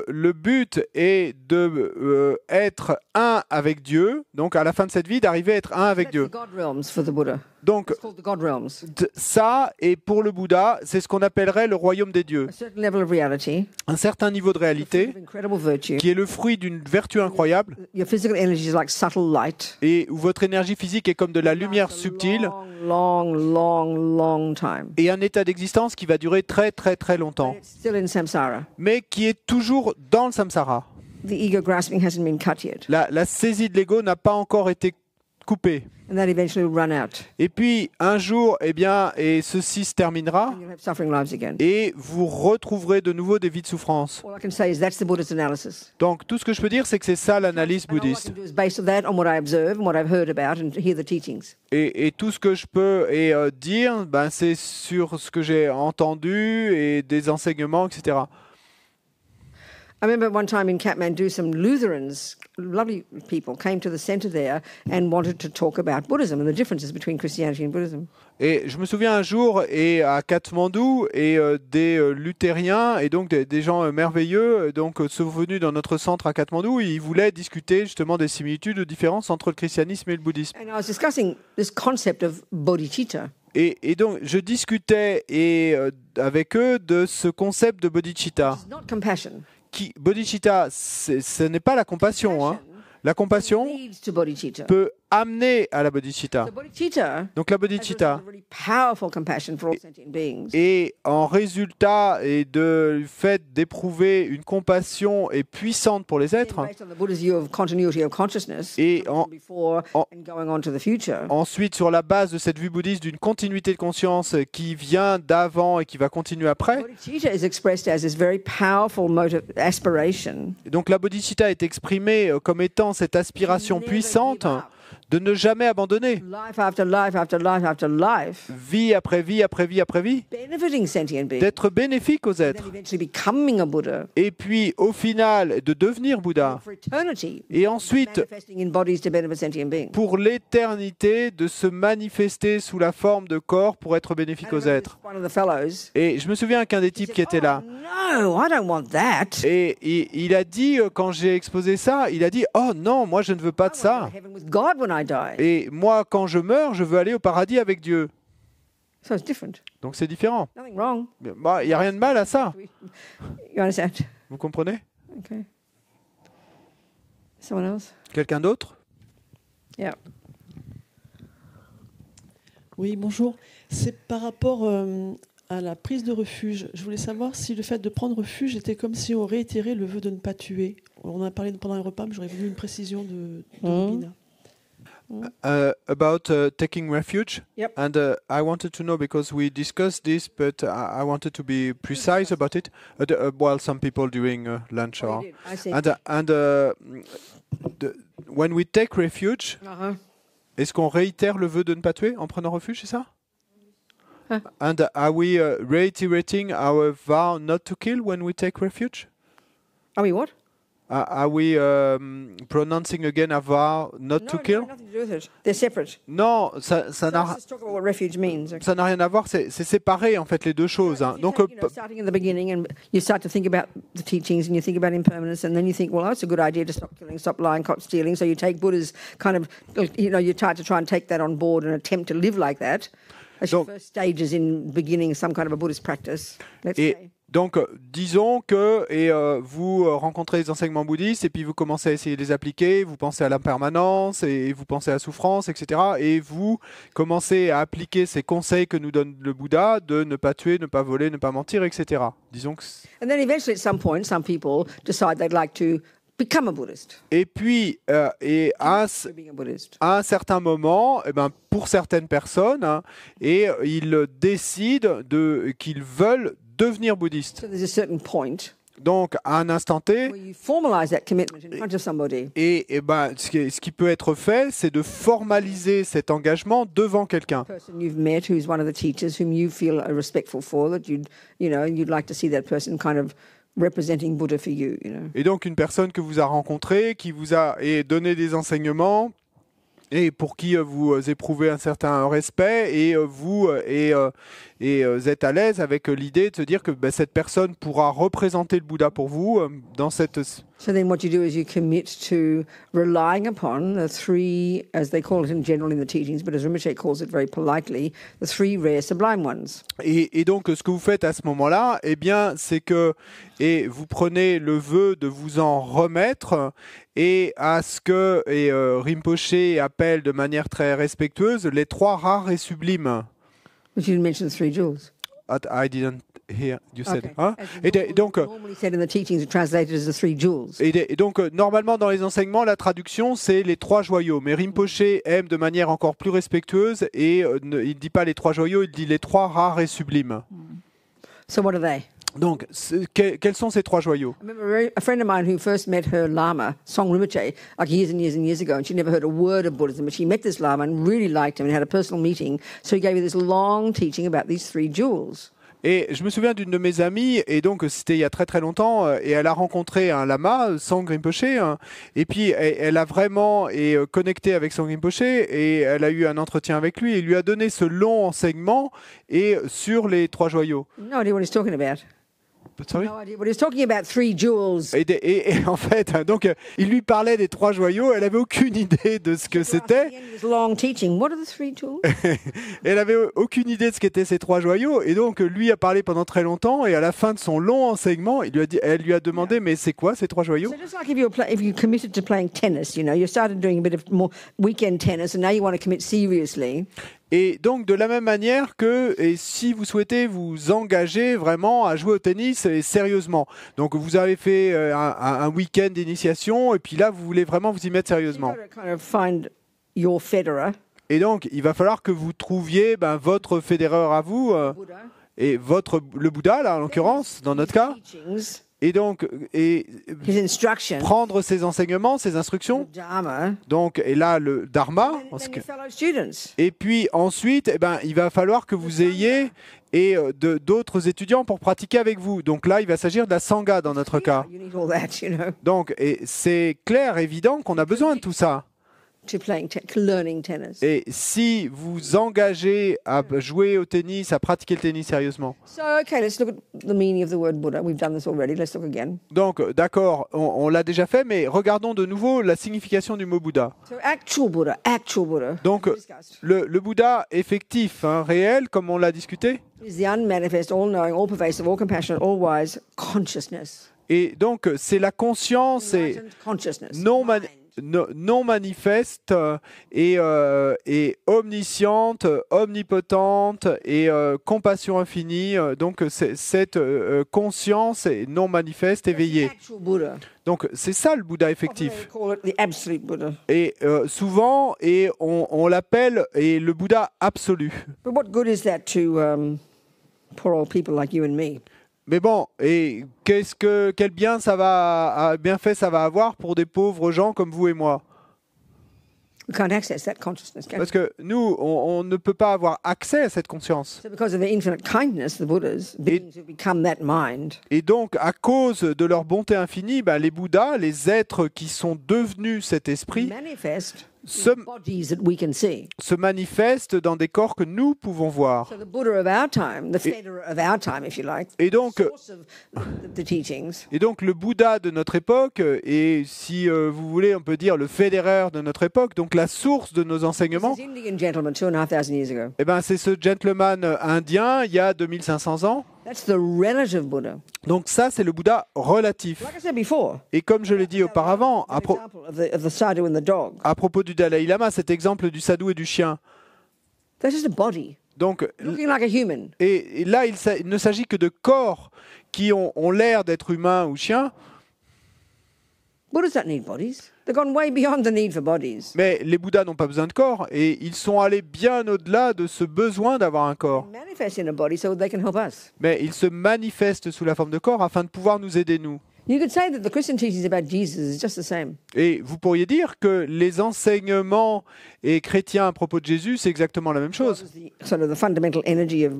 le but est de être un avec Dieu, donc à la fin de cette vie, d'arriver à être un avec That's Dieu. the God realms for the Buddha. Donc It's called the God realms. ça, et pour le Bouddha, c'est ce qu'on appellerait le royaume des dieux. A certain level of reality, Un certain niveau de réalité of incredible virtue. qui est le fruit d'une vertu incroyable Your physical energy is like subtle light. et où votre énergie physique est comme de la lumière Lasts a subtile long time. et un état d'existence qui va durer très très très longtemps, But it's still in samsara. mais qui est toujours dans le samsara. The ego grasping hasn't been cut yet. La saisie de l'ego n'a pas encore été coupée. And that eventually will run out. Et puis un jour, eh bien, et ceci se terminera, And you'll have suffering lives again. et vous retrouverez de nouveau des vies de souffrance. All I can say is that's the Buddhist analysis. Donc tout ce que je peux dire, c'est que c'est ça l'analyse And all I bouddhiste. can do is based on that, on what I observe and what I've heard about and hear the teachings. Et tout ce que je peux dire, ben, c'est sur ce que j'ai entendu et des enseignements, etc. I remember one time in Kathmandu, some Lutherans, lovely people, came to the center there and wanted to talk about Buddhism and the differences between Christianity and Buddhism. Et je me souviens un jour, et à Katmandou, et des luthériens, et donc des gens merveilleux, donc sont venus dans notre centre à Katmandou, et ils voulaient discuter justement des similitudes ou différences entre le christianisme et le bouddhisme. And I was discussing this concept of bodhicitta. Et donc, je discutais avec eux de ce concept de bodhicitta. It's not compassion. Bodhicitta, ce n'est pas la compassion. Hein. La compassion Leads to bodhicitta. peut amener à la bodhicitta. So bodhicitta Donc la has a bodhicitta really powerful compassion for all sentient beings. est en résultat et du fait d'éprouver une compassion et puissante pour les êtres. Based on the Buddha's view of continuity of consciousness, Et from before en- and going on to the future. Ensuite, sur la base de cette vue bouddhiste d'une continuité de conscience qui vient d'avant et qui va continuer après, Bodhicitta is expressed as this very powerful aspiration donc la bodhicitta est exprimée comme étant cette aspiration Never puissante give up. de ne jamais abandonner, life after life after life after life, vie après vie après vie après vie, benefiting sentient beings, d'être bénéfique aux then êtres, eventually becoming a Buddha et puis au final de devenir Bouddha, for eternity, et ensuite manifesting in bodies to benefit sentient beings. pour l'éternité de se manifester sous la forme de corps pour être bénéfique And I aux remember êtres. one of the fellows Et je me souviens qu'un des types qui était là, no, I don't want that. et il a dit, quand j'ai exposé ça, il a dit « Oh non, moi je ne veux pas de I want to ça. go to heaven with God when I I die. Et moi, quand je meurs, je veux aller au paradis avec Dieu. So it's different. Donc c'est différent. Nothing wrong. Bah, il n'y a rien de mal à ça. You understand? Vous comprenez? Okay. Someone else? Quelqu'un d'autre? Yeah. Oui, bonjour. C'est par rapport à la prise de refuge. Je voulais savoir si le fait de prendre refuge était comme si on réitérait le vœu de ne pas tuer. On en a parlé pendant un repas, mais j'aurais voulu une précision de Robina. About taking refuge. Yep. And I wanted to know, because we discussed this, but I wanted to be precise about it. While some people during lunch. Oh, you did. I see. When we take refuge, Uh-huh. est-ce qu'on réitère le vœu de ne pas tuer en prenant refuge, c'est ça? Huh. And are we reiterating our vow not to kill when we take refuge? Are we what? Are we pronouncing again a vow not to kill? No, nothing to do with it. They're separate. Non, ça So n'a let's just talk about what refuge means. Okay. ça n'a rien à voir, c'est séparé en fait les deux choses. Hein. You Donc, take, starting at the beginning, and you start to think about the teachings, and you think about impermanence, and then you think, well, that's a good idea to stop killing, stop lying, stop stealing. So you take Buddha's kind of, you try and take that on board and attempt to live like that. That's your first stages in beginning some kind of a Buddhist practice. Let's say. Donc, disons que vous rencontrez les enseignements bouddhistes et puis vous commencez à essayer de les appliquer, vous pensez à l'impermanence et vous pensez à la souffrance, etc. Et vous commencez à appliquer ces conseils que nous donne le Bouddha de ne pas tuer, ne pas voler, ne pas mentir, etc. Disons que... And then eventually, at some point, some people decide they'd like to become a Buddhist. Et puis, à Being a Buddhist. un certain moment, pour certaines personnes, hein, ils décident qu'ils veulent devenir bouddhistes. So there's a certain point Donc, à un instant T, where you formalize that commitment in front of somebody. ce qui peut être fait, c'est de formaliser cet engagement devant quelqu'un. Person you've met who's one of the teachers whom you feel respectful for, that you'd like to see that person kind of representing Buddha for you. Et donc, une personne que vous avez rencontrée, qui vous a donné des enseignements, et pour qui vous éprouvez un certain respect, et vous êtes à l'aise avec l'idée de se dire que cette personne pourra représenter le Bouddha pour vous dans cette... So then what you do is you commit to relying upon the three, as they call it in general in the teachings, but as Rinpoche calls it very politely, the three rare sublime ones. Et donc, ce que vous faites à ce moment-là, c'est que vous prenez le vœu de vous en remettre et à ce que Rinpoche appelle de manière très respectueuse les trois rares et sublimes. But you didn't mention the three jewels. I didn't hear you said. Okay. Hein? As Et donc, normally said in the teachings, translated as the three jewels. et donc, normalement, dans les enseignements, la traduction, c'est les trois joyaux. Mais Rinpoche aime de manière encore plus respectueuse et il ne dit pas les trois joyaux, il dit les trois rares et sublimes. So what are they? Donc, quels sont ces trois joyaux? I remember a friend of mine who first met her Lama, Song Rinpoche, like years and years and years ago, and she never heard a word of Buddhism, but she met this Lama and really liked him and had a personal meeting. So he gave her this long teaching about these three jewels. Et je me souviens d'une de mes amies, et donc c'était il y a très très longtemps, et elle a rencontré un lama, Song Rinpoche, hein, et puis elle a vraiment connecté avec Song Rinpoche, et elle a eu un entretien avec lui, et il lui a donné ce long enseignement sur les trois joyaux. No idea what he's talking about. Sorry? No idea what he's talking about. Three jewels. Et en fait, donc, il lui parlait des trois joyaux, elle avait aucune idée de ce que c'était. At the end of his long teaching, what are the three jewels? Elle avait aucune idée de ce qu'étaient ces trois joyaux, et donc lui a parlé pendant très longtemps, et à la fin de son long enseignement, elle lui a demandé, mais c'est quoi ces trois joyaux? So just like if you committed to playing tennis, you started doing a bit of more weekend tennis, and now you want to commit seriously. Et donc, de la même manière que si vous souhaitez vous engager vraiment à jouer au tennis sérieusement. Donc, vous avez fait un week-end d'initiation et puis là, vous voulez vraiment vous y mettre sérieusement. You've got to kind of find your Federer, Et donc, il va falloir que vous trouviez votre fédéreur à vous Buddha, et le Bouddha, là, en l'occurrence, dans notre cas. teachings, Et donc, his instruction, prendre ses enseignements, ses instructions. the Dharma, Donc, et là, le Dharma. and then your fellow students. Et puis ensuite, il va falloir que vous ayez d'autres étudiants pour pratiquer avec vous. Donc là, il va s'agir de la Sangha dans notre cas. You need all that, Donc, c'est clair, évident qu'on a besoin de tout ça. to learning tennis. Et si vous engagez à jouer au tennis, à pratiquer le tennis sérieusement. So, okay, let's look at the meaning of the word Buddha. We've done this already. Let's look again. Donc, d'accord, on l'a déjà fait, mais regardons de nouveau la signification du mot Bouddha. So, actual Buddha. Donc, le Bouddha effectif, hein, réel, comme on l'a discuté. Is the unmanifest, all-knowing, all-pervasive, all-compassionate, all-wise consciousness. Et donc, c'est la conscience et Enlightened consciousness. non manifeste et omnisciente, omnipotente et compassion infinie. Donc, cette conscience est non manifeste, éveillée. Actual Buddha. Donc, c'est ça le Bouddha effectif. They call it the absolute Buddha. Et souvent, on l'appelle le Bouddha absolu. But what good is that to poor old people like you and me? Mais bon, et quel bienfait ça va avoir pour des pauvres gens comme vous et moi? We can't access that consciousness, can we? Parce que nous, on ne peut pas avoir accès à cette conscience. So because of their infinite kindness, the Buddhas, beings who become that mind, Et donc, à cause de leur bonté infinie, les Bouddhas, les êtres qui sont devenus cet esprit, manifest se, in bodies that we can see. se manifestent dans des corps que nous pouvons voir. So the Buddha of our time, the Federer of our time, if you like, Et donc, source of the teachings, le Bouddha de notre époque, et si vous voulez, on peut dire le Federer de notre époque, donc la source de nos enseignements, this Indian gentleman 2,500 years ago. c'est ce gentleman indien il y a 2500 ans. That's the relative Buddha. Donc ça, c'est le Bouddha relatif. Like I said before, Et comme je l'ai dit auparavant, an example of the sadhu and the dog. à propos du Dalai Lama, cet exemple du sadhu et du chien. That's just a body Donc, looking like a human. et là, il ne s'agit que de corps qui ont l'air d'être humains ou chiens, Buddhas don't need bodies. They've gone way beyond the need for bodies. mais les Bouddhas n'ont pas besoin de corps et ils sont allés bien au-delà de ce besoin d'avoir un corps. They manifest in a body so they can help us. Mais ils se manifestent sous la forme de corps afin de pouvoir nous aider, nous. You could say that the Christian teachings about Jesus is just the same. Et vous pourriez dire que les enseignements et chrétiens à propos de Jésus, c'est exactement la même chose. The sort of the fundamental energy of,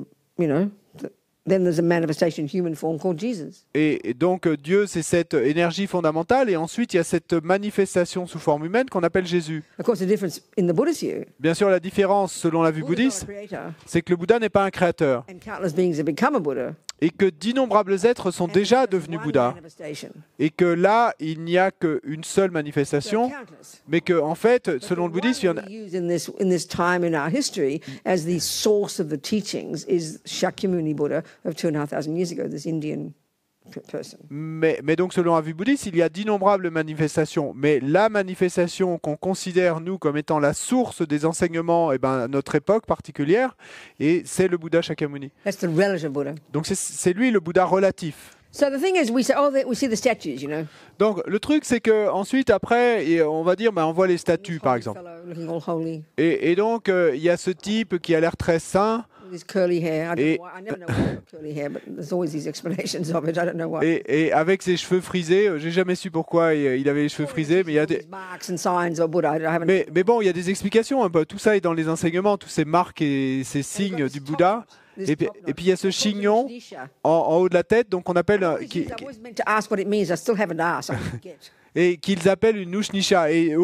then there's a manifestation in human form called Jesus. Et donc Dieu, c'est cette énergie fondamentale et ensuite il y a cette manifestation sous forme humaine qu'on appelle Jésus. Of course, the difference in the Buddhist view, Bien sûr, la différence selon la vue Buddha's bouddhiste, not a creator, c'est que le Bouddha n'est pas un créateur and countless beings have become a Buddha. et que d'innombrables êtres sont déjà devenus One Bouddhas manifestation. et que là, il n'y a qu'une seule manifestation, Countless. mais que en fait, selon le bouddhisme, il y en a... we use in this time in our history as the source of the teachings is Shakyamuni Buddha of 2,500 years ago, this Indian person. Mais donc, selon la vue bouddhiste, il y a d'innombrables manifestations. Mais la manifestation qu'on considère, nous, comme étant la source des enseignements, à notre époque particulière, et c'est le Bouddha Shakyamuni. That's the relative Buddha. Donc, c'est lui le Bouddha relatif. So the thing is, we say, we see the statues, Donc, le truc, c'est que ensuite, après, on va dire, on voit les statues, par exemple. Fellow looking all holy, Et donc, il y a ce type qui a l'air très saint. with his curly hair. Et- I never know why he's got curly hair, but there's always these explanations of it. I don't know why. Et avec ses cheveux frisés, j'ai jamais su pourquoi il avait les cheveux frisés, mais il y a des... These marks and signs of Buddha. I haven't. Mais bon, il y a des explications. Tout ça est dans les enseignements, tous ces marques et ces signes du Bouddha. Et puis il y a ce chignon en haut de la tête, donc on appelle I've always meant to ask what it means. I still haven't asked. I forget. et qu'ils appellent une Nushnisha. Et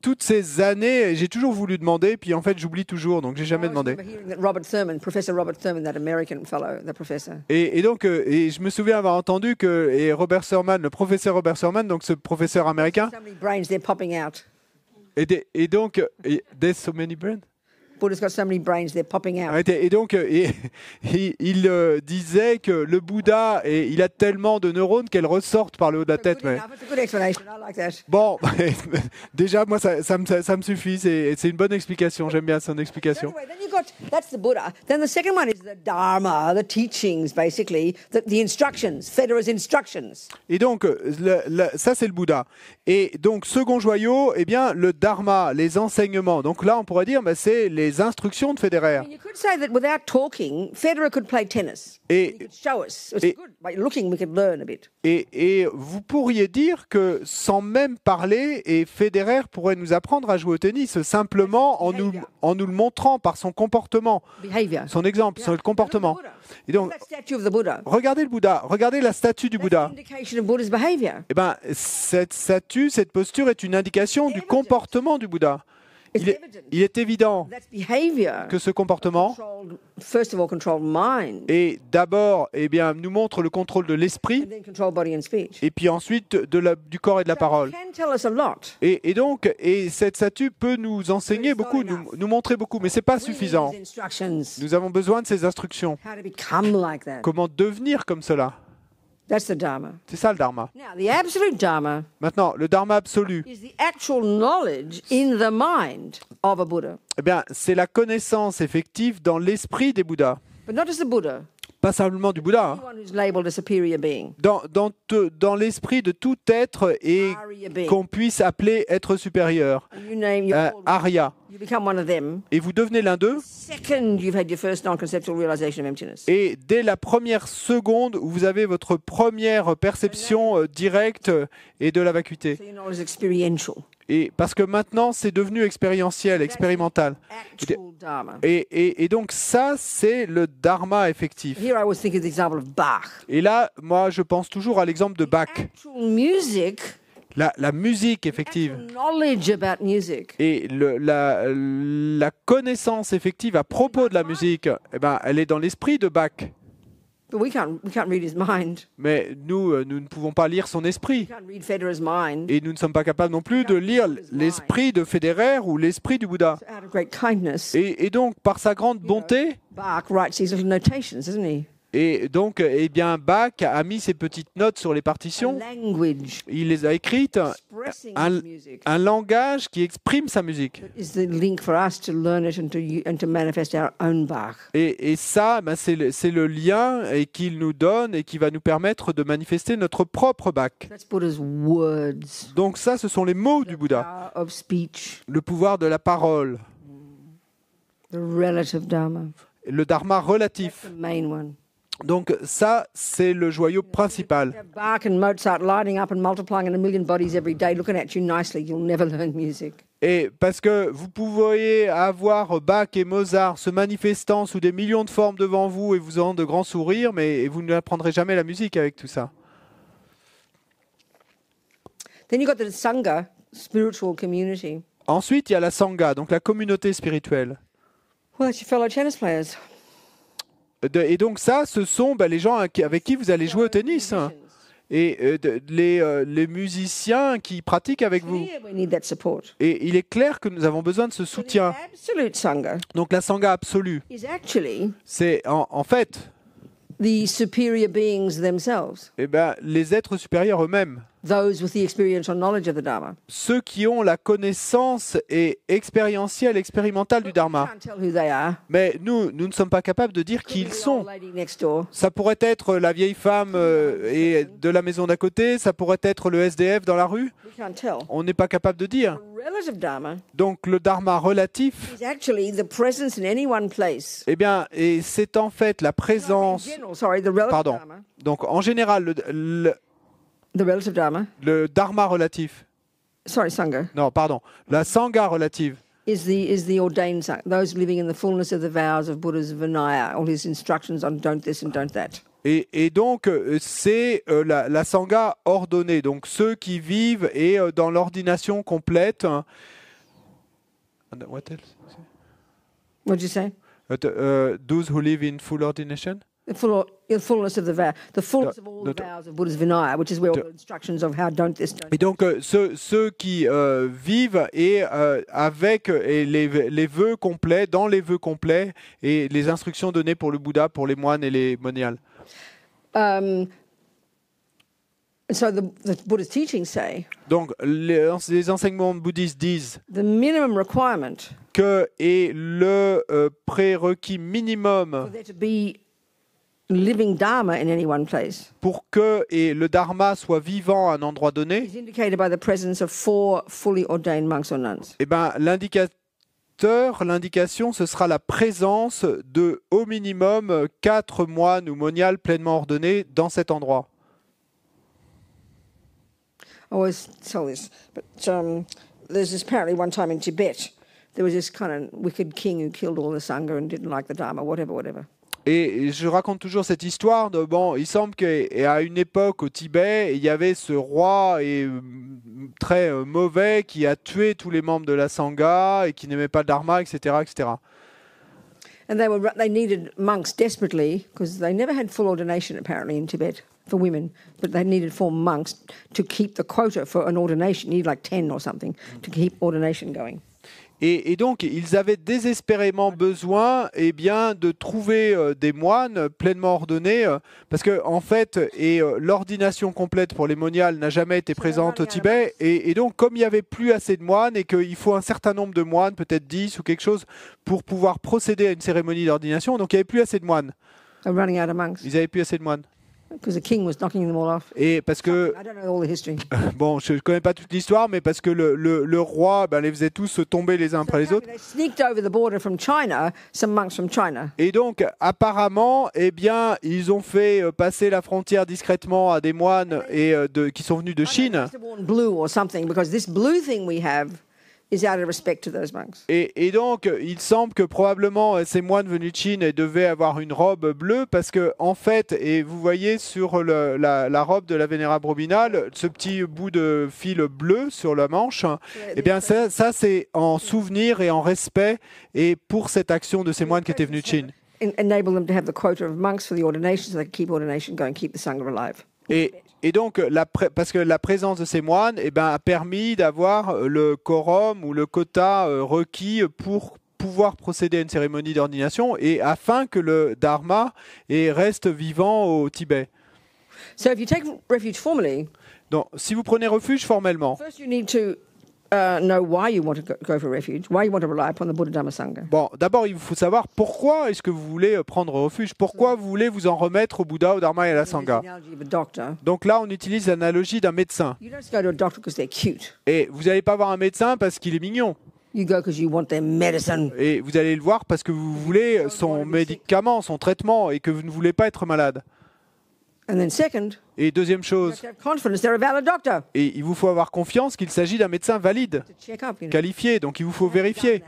toutes ces années, j'ai toujours voulu demander, puis en fait j'oublie toujours, donc j'ai jamais I always demandé. remember hearing that Robert Thurman, Professor Robert Thurman, that American fellow, the professor. Et donc, je me souviens avoir entendu que Robert Thurman, le professeur Robert Thurman, donc ce professeur américain, So many brains, they're popping out. et donc, there's so many brains. Buddha's got so many brains, they're popping out. Et donc, il disait que le Bouddha, il a tellement de neurones qu'elles ressortent par le haut de la tête. Good enough. It's a good explanation. I like that. Bon, déjà, moi, ça me suffit. C'est une bonne explication. J'aime bien son explication. Anyway, then you've got, that's the Buddha. Then the second one is the Dharma, the teachings, basically, the instructions, Federer's instructions. Et donc, ça, c'est le Bouddha. Et donc, second joyau, le Dharma, les enseignements. Donc là, on pourrait dire, c'est les instructions de Federer. I mean, you could say that without talking, Federer could play tennis. He could show us. It's good. By looking, we could learn a bit. Et vous pourriez dire que sans même parler, Federer pourrait nous apprendre à jouer au tennis simplement en nous le montrant par son comportement, Behavior. son exemple, son comportement. Et donc, That statue of the Buddha. regardez le Bouddha, regardez la statue du That's Bouddha. an indication of Buddha's behavior. Cette statue, cette posture est une indication du comportement du Bouddha. It's evident il est évident that behavior que ce comportement first of all controlled mind est d'abord, eh bien, nous montre le contrôle de l'esprit and then controlled body and speech. et puis ensuite du corps et de la parole. It can tell us a lot. Et donc, cette statue peut nous enseigner beaucoup, nous montrer beaucoup, mais ce n'est pas We need suffisant. these instructions. Nous avons besoin de ces instructions. How to become like that. Comment devenir comme cela? That's the Dharma. C'est ça le Dharma. Now, the absolute Dharma Maintenant, le Dharma absolu, is the actual knowledge in the mind of a Buddha. eh bien, c'est la connaissance effective dans l'esprit des Bouddhas. But not just the Buddha, Pas simplement du Bouddha, hein. anyone who's labeled a superior being. Dans l'esprit de tout être et Arya being. qu'on puisse appeler être supérieur. You name your Arya. you become one of them. Et vous devenez l'un d'eux. Second, you've had your first non-conceptual realization of emptiness. Et dès la première seconde où vous avez votre première perception directe et de la vacuité. So your knowledge is experiential. Et parce que maintenant, c'est devenu expérientiel, expérimental. Actual Dharma. Et donc ça, c'est le Dharma effectif. Here I always think of the example of Bach. Et là, moi, je pense toujours à l'exemple de Bach. Actual music, La musique effective. actual knowledge about music Et la connaissance effective à propos de la musique, eh ben, elle est dans l'esprit de Bach. But we can't read his mind. Mais nous ne pouvons pas lire son esprit. We can't read Federer's mind. Et nous ne sommes pas capables non plus de lire l'esprit de Federer ou l'esprit du Bouddha. So out of great kindness, Et donc, par sa grande bonté, Bach writes these little notations, doesn't he? et donc, eh bien, Bach a mis ses petites notes sur les A partitions. language Il les a écrites, expressing un- his music. un langage qui exprime sa musique. Is the link for us to learn it and to manifest our own Bach. Et ça, ben, c'est le lien qu'il nous donne et qui va nous permettre de manifester notre propre Bach. That's Buddha's words. Donc ça, ce sont les mots du Bouddha. Power of speech, Le pouvoir de la parole, the relative Dharma, le Dharma relatif. the main one. Donc ça, c'est le joyau principal. You have Bach and Mozart lighting up and multiplying in a million bodies every day, looking at you nicely. You'll never learn music. Et parce que vous pouvez avoir Bach et Mozart se manifestant sous des millions de formes devant vous et vous ayant de grands sourires, mais vous n'apprendrez jamais la musique avec tout ça. Then you've got the Sangha, spiritual community. Ensuite, il y a la Sangha, donc la communauté spirituelle. Well, that's your fellow tennis players. Et donc ça, ce sont les gens avec qui vous allez jouer au tennis. Et les musiciens qui pratiquent avec vous. Clear we need that support. Et il est clair que nous avons besoin de ce But the soutien. absolute Sangha Donc la Sangha absolue, is actually c'est en fait the superior beings themselves, eh ben, les êtres supérieurs eux-mêmes. those with the experiential knowledge of the Dharma. Ceux qui ont la connaissance et expérientielle, expérimentale du Dharma. Can't tell who they are. Mais nous ne sommes pas capables de dire qui ils The sont. old lady next door. Ça pourrait être la vieille femme et de la maison d'à côté, ça pourrait être le SDF dans la rue. We can't tell. On n'est pas capable de dire. The relative Dharma Donc le Dharma relatif, is actually the presence in any one place. eh bien, et c'est en fait la In présence. general, sorry, the relative Pardon. Dharma. Donc en général, The relative Dharma. le Dharma relatif. Sorry, Sangha. Non, pardon. La Sangha relative. Is the ordained Sangha, those living in the fullness of the vows of Buddha's Vinaya, all his instructions on don't this and don't that. Et donc, c'est la Sangha ordonnée. Donc ceux qui vivent et dans l'ordination complète. And what else? What did you say? Those who live in full ordination. The fullness of the vow, the fullness of all the the- vows of Buddha's Vinaya, which is where all the instructions of how don't this, don't Et donc, ceux qui vivent et avec les vœux complets, dans les vœux complets, et les instructions données pour le Bouddha, pour les moines et les moniales. And so the Buddha's teachings say Donc, les enseignements bouddhistes disent the minimum requirement que est le prérequis minimum for there to be living Dharma in any one place pour que le Dharma soit vivant à un endroit donné. is indicated by the presence of 4 fully ordained monks or nuns. Eh ben, l'indication, ce sera la présence de, au minimum, 4 moines ou moniales pleinement ordonnés dans cet endroit. I always tell this, but there's this apparently one time in Tibet, there was this kind of wicked king who killed all the Sangha and didn't like the Dharma, whatever. Et je raconte toujours cette histoire de, bon, il semble qu'à une époque au Tibet, il y avait ce roi très mauvais qui a tué tous les membres de la Sangha et qui n'aimait pas le Dharma, etc., etc. And they needed monks desperately because they never had full ordination apparently in Tibet for women, but they needed 4 monks to keep the quota for an ordination. You need like 10 or something to keep ordination going. Et donc, ils avaient désespérément besoin de trouver des moines pleinement ordonnés, parce que en fait, l'ordination complète pour les moniales n'a jamais été présente au Tibet, et donc, comme il n'y avait plus assez de moines, et qu'il faut un certain nombre de moines, peut-être 10 ou quelque chose, pour pouvoir procéder à une cérémonie d'ordination, donc il n'y avait plus assez de moines. They're running out of monks Ils n'avaient plus assez de moines. because the king was knocking them all off. Et parce que, I don't know all the history. bon, je ne connais pas toute l'histoire, mais parce que le roi les faisait tous tomber les uns après les autres. They sneaked over the border from China, some monks from China. Et donc, apparemment, ils ont fait passer la frontière discrètement à des moines qui sont venus de They Chine. must have worn blue or something because this blue thing we have is out of respect to those monks. Et donc, il semble que probablement ces moines venus de Chine devaient avoir une robe bleue parce que, en fait, et vous voyez sur la robe de la Vénérable Robinal, ce petit bout de fil bleu sur la manche, ça c'est en souvenir et en respect et pour cette action de ces moines qui étaient venus de Chine. Enable them to have the quota of monks for the ordination so they can keep ordination going, keep the Sangha alive. Et donc, parce que la présence de ces moines a permis d'avoir le quorum ou le quota requis pour pouvoir procéder à une cérémonie d'ordination et afin que le Dharma reste vivant au Tibet. So if you take refuge formally, Donc, si vous prenez refuge formellement, first you need to know why you want to go for refuge, why you want to rely upon the Buddha Dhamma Sangha. bon, d'abord, il faut savoir pourquoi est-ce que vous voulez prendre refuge, pourquoi vous voulez vous en remettre au Bouddha, au Dharma et à la Sangha. The analogy of a doctor. Donc là, on utilise l'analogie d'un médecin. You don't go to a doctor because they're cute. Et vous n'allez pas voir un médecin parce qu'il est mignon. You go because you want their medicine. Et vous allez le voir parce que vous voulez son médicament, son traitement, et que vous ne voulez pas être malade. And then second, Et deuxième you chose, have to have confidence they're a valid doctor. et il vous faut avoir confiance qu'il s'agit d'un médecin valide, To check up, you know. qualifié, donc il vous faut vérifier.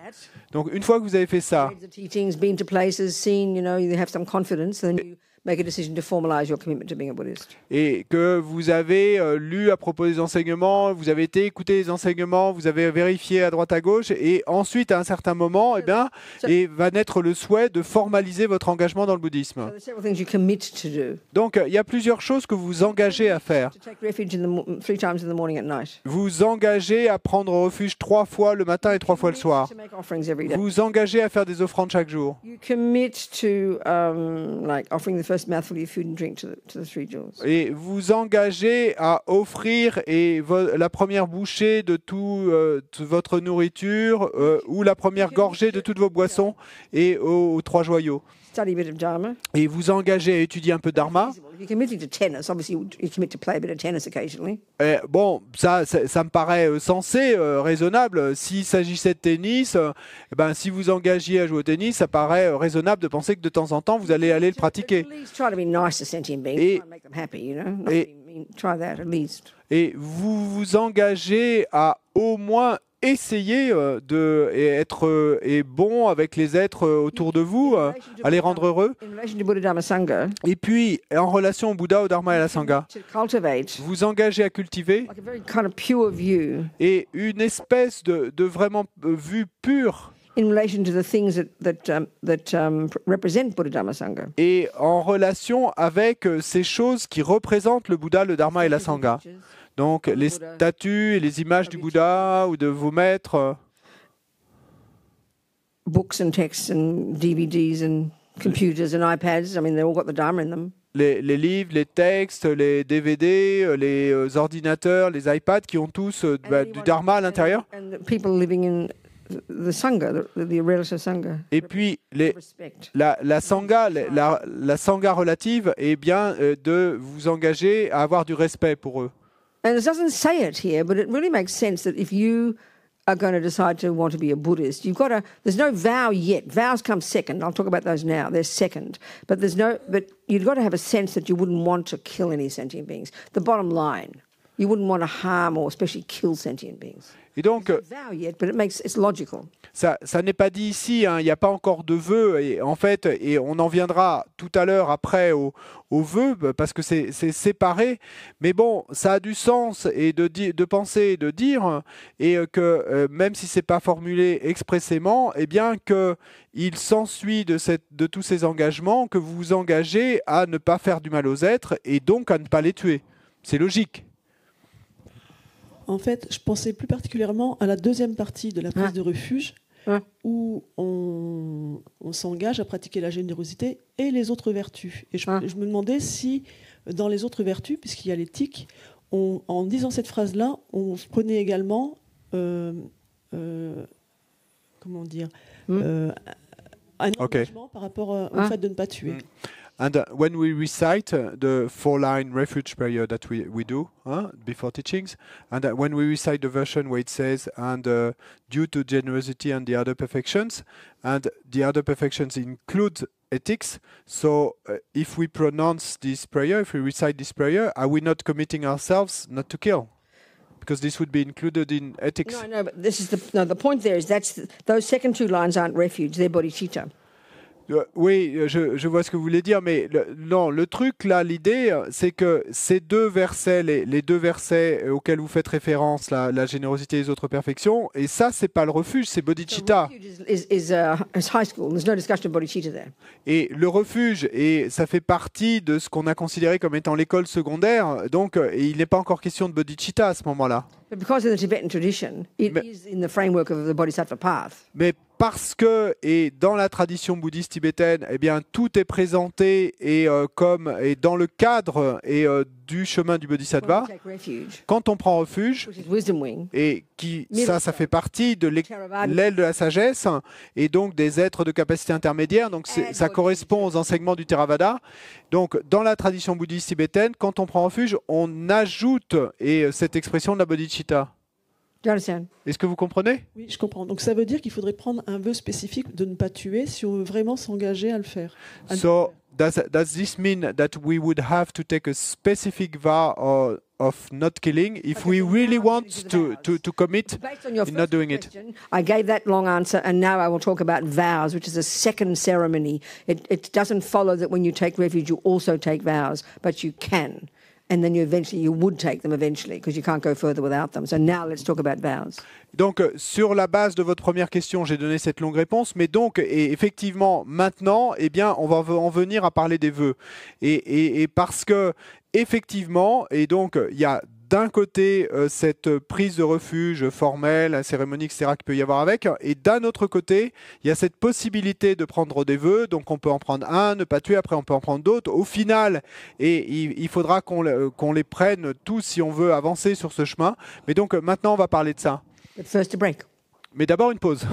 Donc une fois que vous avez fait ça, Read the teachings, been to places, seen, you know, you have some confidence, then you make a decision to formalize your commitment to being a Buddhist. et que vous avez lu à propos des enseignements, vous avez été écouter les enseignements, vous avez vérifié à droite à gauche, et ensuite à un certain moment, va naître le souhait de formaliser votre engagement dans le So bouddhisme. there's several things you commit to do. Donc il y a plusieurs choses que vous vous engagez à faire. To take refuge in 3 times in the morning at night. Vous vous engagez à prendre refuge 3 fois le matin et 3 fois le soir. To make offerings every day. Vous vous engagez à faire des offrandes chaque jour. You commit to like offering the first mouthful of your food and drink to the 3 jewels. Et vous engagez à offrir la première bouchée de toute votre nourriture ou la première gorgée de toutes vos boissons et aux 3 joyaux. Study a bit of Dharma. Et vous engagez à étudier un peu Dharma. If you're committing to tennis, obviously you commit to play a bit of tennis occasionally. Et bon, ça me paraît sensé, raisonnable. S'il s'agissait de tennis, si vous engagiez à jouer au tennis, ça paraît raisonnable de penser que de temps en temps, vous allez aller le pratiquer. At least try to be nice to sentient beings. Et- Try and make them happy, you know. Not et- be mean. Try that at least. Et vous vous engagez à au moins essayer d'être bon avec les êtres autour de vous, à les rendre heureux. In relation to Buddha Dhamma Sangha, Et puis, en relation au Bouddha, au Dharma et à la Sangha, to cultivate vous engagez à cultiver like a very kind of pure view et une espèce de vraiment vue pure in relation to the things that represent Buddha Dhamma Sangha. et en relation avec ces choses qui représentent le Bouddha, le Dharma et la Sangha. Donc, les statues et les images du Bouddha ou de vos maîtres, Books and texts and DVDs and computers and iPads. I mean, they've all got the Dharma in them. les livres, les textes, les DVD, les ordinateurs, les iPads qui ont tous du Dharma à l'intérieur. And the people living in the Sangha, the relative Sangha. Et puis, Respect. la Sangha, la Sangha relative est bien de vous engager à avoir du respect pour eux. And it doesn't say it here, but it really makes sense that if you are going to decide to want to be a Buddhist, you've got to. There's no vow yet. Vows come second. I'll talk about those now. They're second, but you've got to have a sense that you wouldn't want to kill any sentient beings. The bottom line, you wouldn't want to harm or especially kill sentient beings. Et donc, Vow yet, but it's logical. ça n'est pas dit ici, hein, il n'y a pas encore de vœux, et en fait, et on en viendra tout à l'heure après au vœu, parce que c'est séparé, mais bon, ça a du sens et de penser et de dire, et que même si c'est pas formulé expressément, eh bien qu'il s'ensuit de tous ces engagements que vous vous engagez à ne pas faire du mal aux êtres et donc à ne pas les tuer. C'est logique. En fait, je pensais plus particulièrement à la deuxième partie de la prise de refuge, où on s'engage à pratiquer la générosité et les autres vertus. Et je me demandais si, dans les autres vertus, puisqu'il y a l'éthique, en disant cette phrase-là, on prenait également, comment dire, un engagement par rapport au fait de ne pas tuer. And when we recite the four-line refuge prayer that we do before teachings, and when we recite the version where it says, and due to generosity and the other perfections, and the other perfections include ethics, so if we pronounce this prayer, if we recite this prayer, are we not committing ourselves not to kill? Because this would be included in ethics. No, but this is the point there is those second two lines aren't refuge, they're bodhicitta. Oui, je vois ce que vous voulez dire, mais le truc là, l'idée, c'est que ces deux versets, les deux versets auxquels vous faites référence, la générosité et les autres perfections, et ça, c'est pas le refuge, c'est bodhicitta. Is high school. There's no discussion of bodhicitta there. Et le refuge, et ça fait partie de ce qu'on a considéré comme étant l'école secondaire, donc il n'est pas encore question de bodhicitta à ce moment-là. But because in the Tibetan tradition, it is in the framework of the Bodhisattva path. Mais parce que, et dans la tradition bouddhiste tibétaine, eh bien, tout est présenté et dans le cadre du chemin du bodhisattva. Quand on prend refuge, et ça fait partie de l'aile de la sagesse, et donc des êtres de capacité intermédiaire, donc ça correspond aux enseignements du Theravada. Donc, dans la tradition bouddhiste tibétaine, quand on prend refuge, on ajoute cette expression de la bodhicitta. Est-ce que vous comprenez? Oui, je comprends. Donc ça veut dire qu'il faudrait prendre un vœu spécifique de ne pas tuer si on veut vraiment s'engager à le faire. So does this mean that we would have to take a specific vow of not killing if we really want to commit in not doing it? I gave that long answer, and now I will talk about vows, which is a second ceremony. It doesn't follow that when you take refuge, you also take vows, but you can. And then you would take them eventually because you can't go further without them. So now let's talk about vows. Donc, sur la base de votre première question, j'ai donné cette longue réponse. Mais donc, et effectivement, maintenant, eh bien, on va en venir à parler des vœux. Et parce que, effectivement, et donc, il y a d'un côté cette prise de refuge formelle, la cérémonie, etc., qu'il peut y avoir avec, et d'un autre côté, il y a cette possibilité de prendre des vœux, donc on peut en prendre un, ne pas tuer, après on peut en prendre d'autres. Au final, et il faudra qu'on les prenne tous si on veut avancer sur ce chemin. Mais donc maintenant, on va parler de ça. But first a break. Mais d'abord une pause.